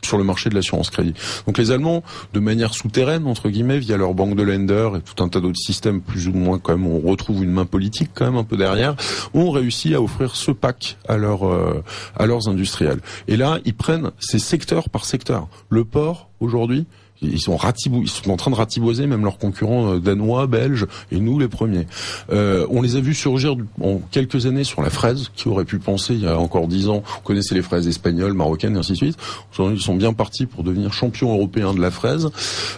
sur le marché de l'assurance crédit. Donc les Allemands, de manière souterraine, entre guillemets, via leur banque de lender et tout un tas d'autres systèmes, plus ou moins quand même, on retrouve une main politique quand même un peu derrière, ont réussi à offrir ce pack à leurs industriels. Et là, ils prennent ces secteurs par secteur. Le porc, aujourd'hui, Ils sont en train de ratiboiser même leurs concurrents danois, belges, et nous les premiers. On les a vus surgir en quelques années sur la fraise. Qui aurait pu penser il y a encore 10 ans, on connaissait les fraises espagnoles, marocaines, et ainsi de suite. Ils sont bien partis pour devenir champions européens de la fraise.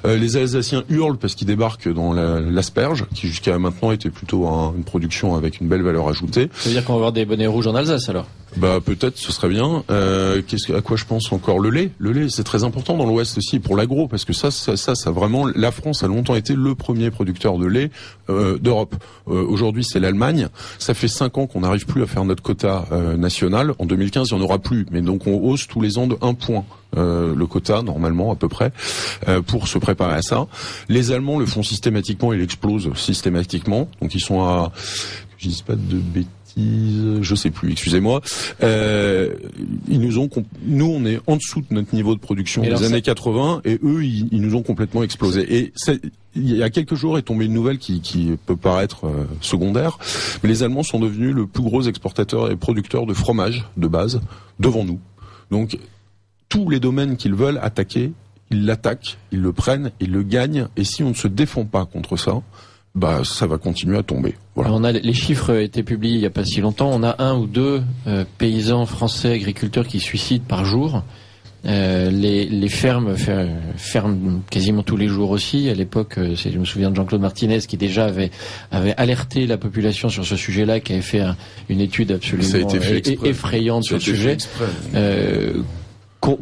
Les Alsaciens hurlent parce qu'ils débarquent dans l'asperge, qui jusqu'à maintenant était plutôt une production avec une belle valeur ajoutée. Ça veut dire qu'on va avoir des bonnets rouges en Alsace alors? Bah peut-être, ce serait bien. À quoi je pense encore? Le lait, c'est très important dans l'Ouest aussi pour l'agro, parce que ça vraiment, la France a longtemps été le premier producteur de lait d'Europe. Aujourd'hui, c'est l'Allemagne. Ça fait 5 ans qu'on n'arrive plus à faire notre quota national. En 2015, il n'y en aura plus, mais donc on hausse tous les ans de 1 point. Le quota normalement à peu près pour se préparer à ça. Les Allemands le font systématiquement, ils l'explosent systématiquement. Donc ils sont à, je dis pas de bêtises, je sais plus, excusez-moi. Nous on est en dessous de notre niveau de production des années 80 et eux ils nous ont complètement explosé. Et il y a quelques jours est tombée une nouvelle qui peut paraître secondaire, mais les Allemands sont devenus le plus gros exportateur et producteur de fromage de base devant nous. Donc tous les domaines qu'ils veulent attaquer, ils l'attaquent, ils le prennent, ils le gagnent, et si on ne se défend pas contre ça, bah ça va continuer à tomber. Voilà. Les chiffres été publiés il n'y a pas si longtemps. On a 1 ou 2 paysans français agriculteurs qui se suicident par jour. Les ferment quasiment tous les jours aussi. À l'époque, je me souviens de Jean-Claude Martinez qui déjà avait alerté la population sur ce sujet-là, qui avait fait une étude absolument effrayante sur le sujet.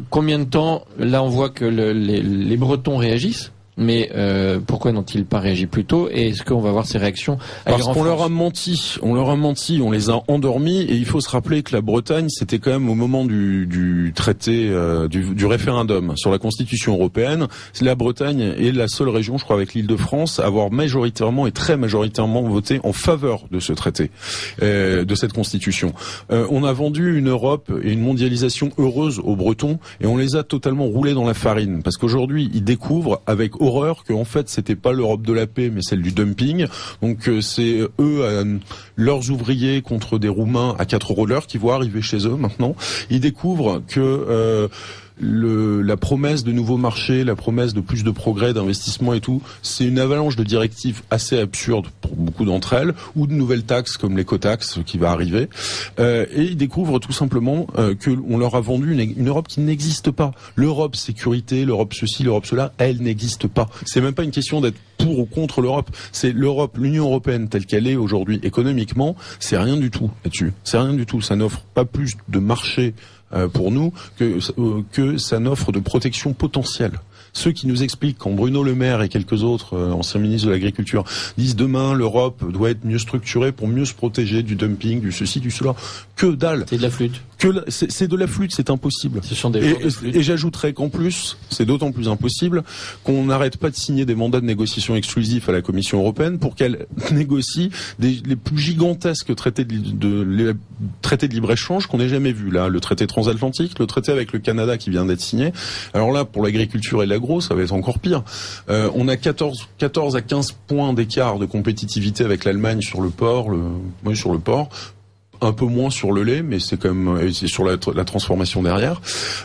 Combien de temps, là on voit que les Bretons réagissent, mais pourquoi n'ont-ils pas réagi plus tôt, et est-ce qu'on va voir ces réactions ailleurs? Parce qu'on leur a menti, on les a endormis, et il faut se rappeler que la Bretagne, c'était quand même au moment du traité, du référendum sur la Constitution européenne, la Bretagne est la seule région, je crois, avec l'Île-de-France, à avoir majoritairement et très majoritairement voté en faveur de ce traité, de cette Constitution. On a vendu une Europe et une mondialisation heureuse aux Bretons, et on les a totalement roulés dans la farine, parce qu'aujourd'hui, ils découvrent avec horreur que en fait c'était pas l'Europe de la paix mais celle du dumping. Donc c'est eux leurs ouvriers contre des Roumains à 4 rollers qui vont arriver chez eux maintenant. Ils découvrent que la promesse de nouveaux marchés, la promesse de plus de progrès, d'investissement et tout, c'est une avalanche de directives assez absurdes pour beaucoup d'entre elles, ou de nouvelles taxes comme l'écotaxe qui va arriver. Et ils découvrent tout simplement que on leur a vendu une Europe qui n'existe pas. L'Europe sécurité, l'Europe ceci, l'Europe cela, elle n'existe pas. C'est même pas une question d'être pour ou contre l'Europe. C'est l'Europe, l'Union européenne telle qu'elle est aujourd'hui économiquement, c'est rien du tout là-dessus. C'est rien du tout. Ça n'offre pas plus de marché pour nous que ça n'offre de protection potentielle. Ceux qui nous expliquent, quand Bruno Le Maire et quelques autres anciens ministres de l'Agriculture disent demain l'Europe doit être mieux structurée pour mieux se protéger du dumping, du ceci, du cela, que dalle. C'est de la flûte. C'est de la flûte, c'est impossible. Ce sont des et j'ajouterais qu'en plus, c'est d'autant plus impossible qu'on n'arrête pas de signer des mandats de négociation exclusifs à la Commission européenne pour qu'elle négocie les plus gigantesques traités de libre-échange qu'on ait jamais vus. Là, le traité transatlantique, le traité avec le Canada qui vient d'être signé. Alors là, pour l'agriculture et l'agro, ça va être encore pire. On a 14 à 15 points d'écart de compétitivité avec l'Allemagne sur le porc, un peu moins sur le lait, mais c'est quand même c'est sur la transformation derrière.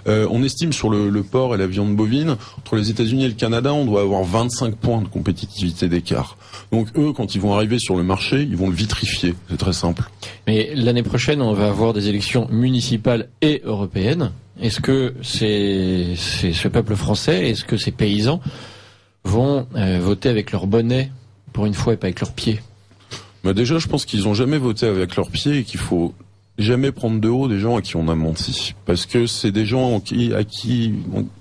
On estime sur le porc et la viande bovine, entre les États-Unis et le Canada, on doit avoir 25 points de compétitivité d'écart. Donc eux, quand ils vont arriver sur le marché, ils vont le vitrifier. C'est très simple. Mais l'année prochaine, on va avoir des élections municipales et européennes. Est-ce que c'est ce peuple français, est-ce que ces paysans vont voter avec leur bonnet pour une fois et pas avec leurs pieds? Bah déjà, je pense qu'ils ont jamais voté avec leurs pieds et qu'il faut jamais prendre de haut des gens à qui on a menti, parce que c'est des gens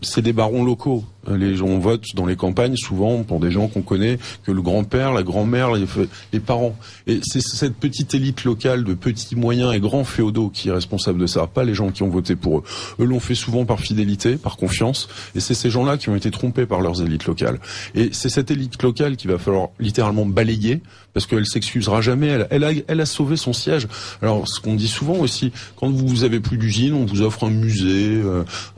c'est des barons locaux. Les gens votent dans les campagnes souvent pour des gens qu'on connaît, que le grand-père, la grand-mère, les parents. Et c'est cette petite élite locale de petits, moyens et grands féodaux qui est responsable de ça, pas les gens qui ont voté pour eux. Eux l'ont fait souvent par fidélité, par confiance, et c'est ces gens-là qui ont été trompés par leurs élites locales. Et c'est cette élite locale qu'il va falloir littéralement balayer, parce qu'elle s'excusera jamais. Elle a sauvé son siège. Alors, ce qu'on dit souvent aussi, quand vous avez plus d'usine, on vous offre un musée,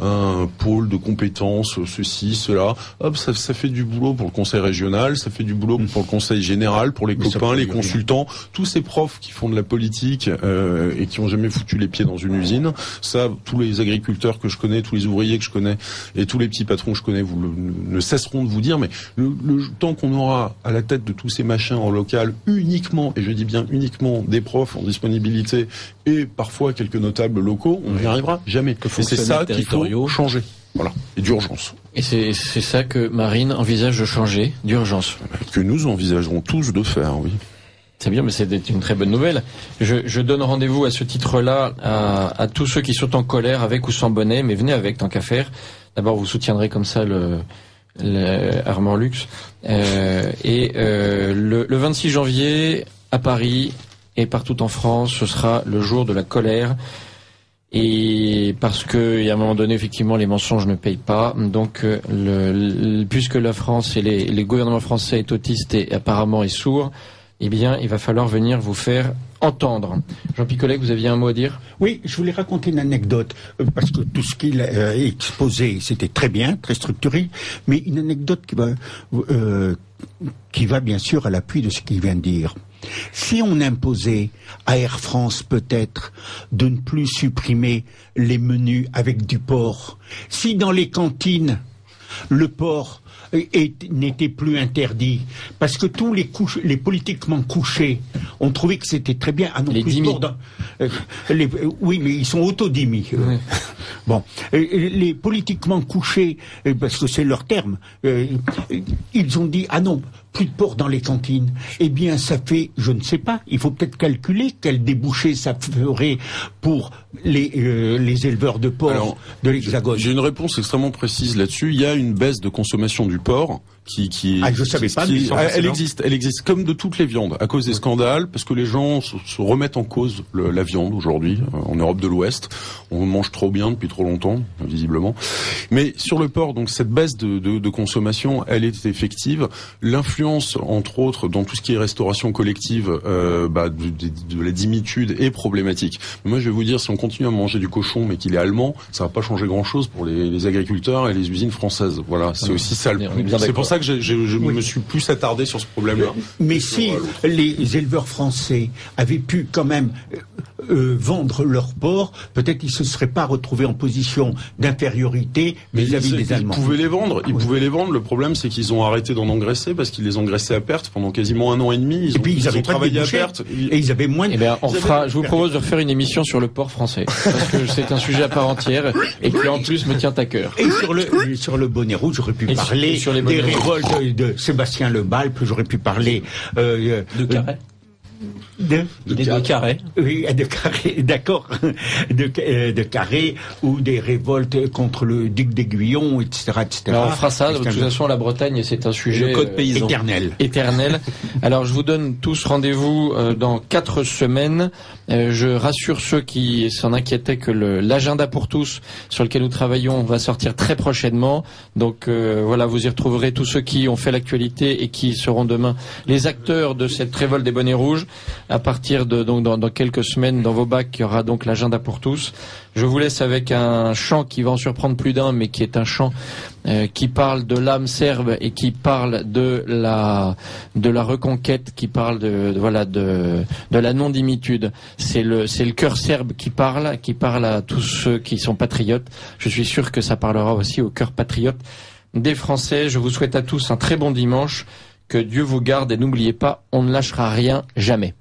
un pôle de compétences, ceci, ceci, cela. Hop, ça fait du boulot pour le conseil régional, ça fait du boulot pour le conseil général, pour les copains, les consultants, tous ces profs qui font de la politique et qui ont jamais foutu les pieds dans une usine. Ça, tous les agriculteurs que je connais, tous les ouvriers que je connais et tous les petits patrons que je connais ne cesseront de vous dire, mais le temps qu'on aura à la tête de tous ces machins en local uniquement, et je dis bien uniquement, des profs en disponibilité et parfois quelques notables locaux, on n'y arrivera jamais. Et c'est ça qu'il faut changer. Voilà, et d'urgence. Et c'est ça que Marine envisage de changer, d'urgence. Que nous envisagerons tous de faire, oui. C'est bien, mais c'est une très bonne nouvelle. Je donne rendez-vous à ce titre-là à tous ceux qui sont en colère, avec ou sans bonnet, mais venez avec, tant qu'à faire. D'abord, vous soutiendrez comme ça le Armand Lux. Le 26 janvier, à Paris et partout en France, ce sera le jour de la colère. Et parce que, il y a un moment donné, effectivement, les mensonges ne payent pas. Donc, puisque la France et les gouvernements français est autiste et apparemment est sourd, eh bien, il va falloir venir vous faire entendre. Jean Picolet, vous aviez un mot à dire ? Oui, je voulais raconter une anecdote, parce que tout ce qu'il a exposé, c'était très bien, très structuré, mais une anecdote qui va bien sûr à l'appui de ce qu'il vient de dire. Si on imposait à Air France peut-être de ne plus supprimer les menus avec du porc, si dans les cantines le porc n'était plus interdit, parce que tous les politiquement couchés ont trouvé que c'était très bien. Ah non, les plus dimmis. Oui, mais ils sont autodimis. Oui. Bon, les politiquement couchés, parce que c'est leur terme, ils ont dit, ah non, plus de porc dans les cantines. Eh bien, ça fait, je ne sais pas, il faut peut-être calculer quel débouché ça ferait pour les éleveurs de porc de l'Hexagone. J'ai une réponse extrêmement précise là-dessus. Il y a une baisse de consommation du porc je savais pas. Elle existe comme de toutes les viandes à cause des scandales, parce que les gens se remettent en cause la viande aujourd'hui en Europe de l'Ouest. On mange trop bien depuis trop longtemps, visiblement. Mais sur le porc, donc cette baisse de consommation, elle est effective. L'influence, entre autres, dans tout ce qui est restauration collective, de la dimitude est problématique. Mais moi, je vais vous dire, si on continue à manger du cochon, mais qu'il est allemand, ça va pas changer grand-chose pour les agriculteurs et les usines françaises. Voilà, c'est aussi ça. C'est pour ça que je me suis plus attardé sur ce problème-là. Mais si les éleveurs français avaient pu quand même vendre leur porc, peut-être ils se seraient pas retrouvés en position d'infériorité vis-à-vis des Allemands. Ils pouvaient les vendre. Le problème, c'est qu'ils ont arrêté d'en engraisser parce qu'ils les engraissaient à perte pendant quasiment 1 an et demi. Ils avaient travaillé à perte. Et ils avaient moins de... je vous propose de refaire une émission sur le porc français. Parce que c'est un sujet à part entière et qui en plus me tient à cœur. Et sur le bonnet rouge, j'aurais pu parler des révoltes de Sébastien Le Balpe, j'aurais pu parler de Carré. De Carré. Oui, de Carré, d'accord. De Carré, ou des révoltes contre le duc d'Aiguillon, etc., etc. Alors on fera ça, de toute façon la Bretagne c'est un sujet le code paysan. éternel. Alors je vous donne tous rendez-vous dans 4 semaines. Je rassure ceux qui s'en inquiétaient que l'agenda pour tous sur lequel nous travaillons va sortir très prochainement. Donc voilà, vous y retrouverez tous ceux qui ont fait l'actualité et qui seront demain les acteurs de cette révolte des bonnets rouges. À partir de donc dans quelques semaines, dans vos bacs, il y aura donc l'agenda pour tous. Je vous laisse avec un chant qui va en surprendre plus d'un, mais qui est un chant qui parle de l'âme serbe et qui parle de la reconquête, qui parle de la non-dimitude. C'est le cœur serbe qui parle à tous ceux qui sont patriotes. Je suis sûr que ça parlera aussi au cœur patriote des Français. Je vous souhaite à tous un très bon dimanche. Que Dieu vous garde et n'oubliez pas, on ne lâchera rien jamais.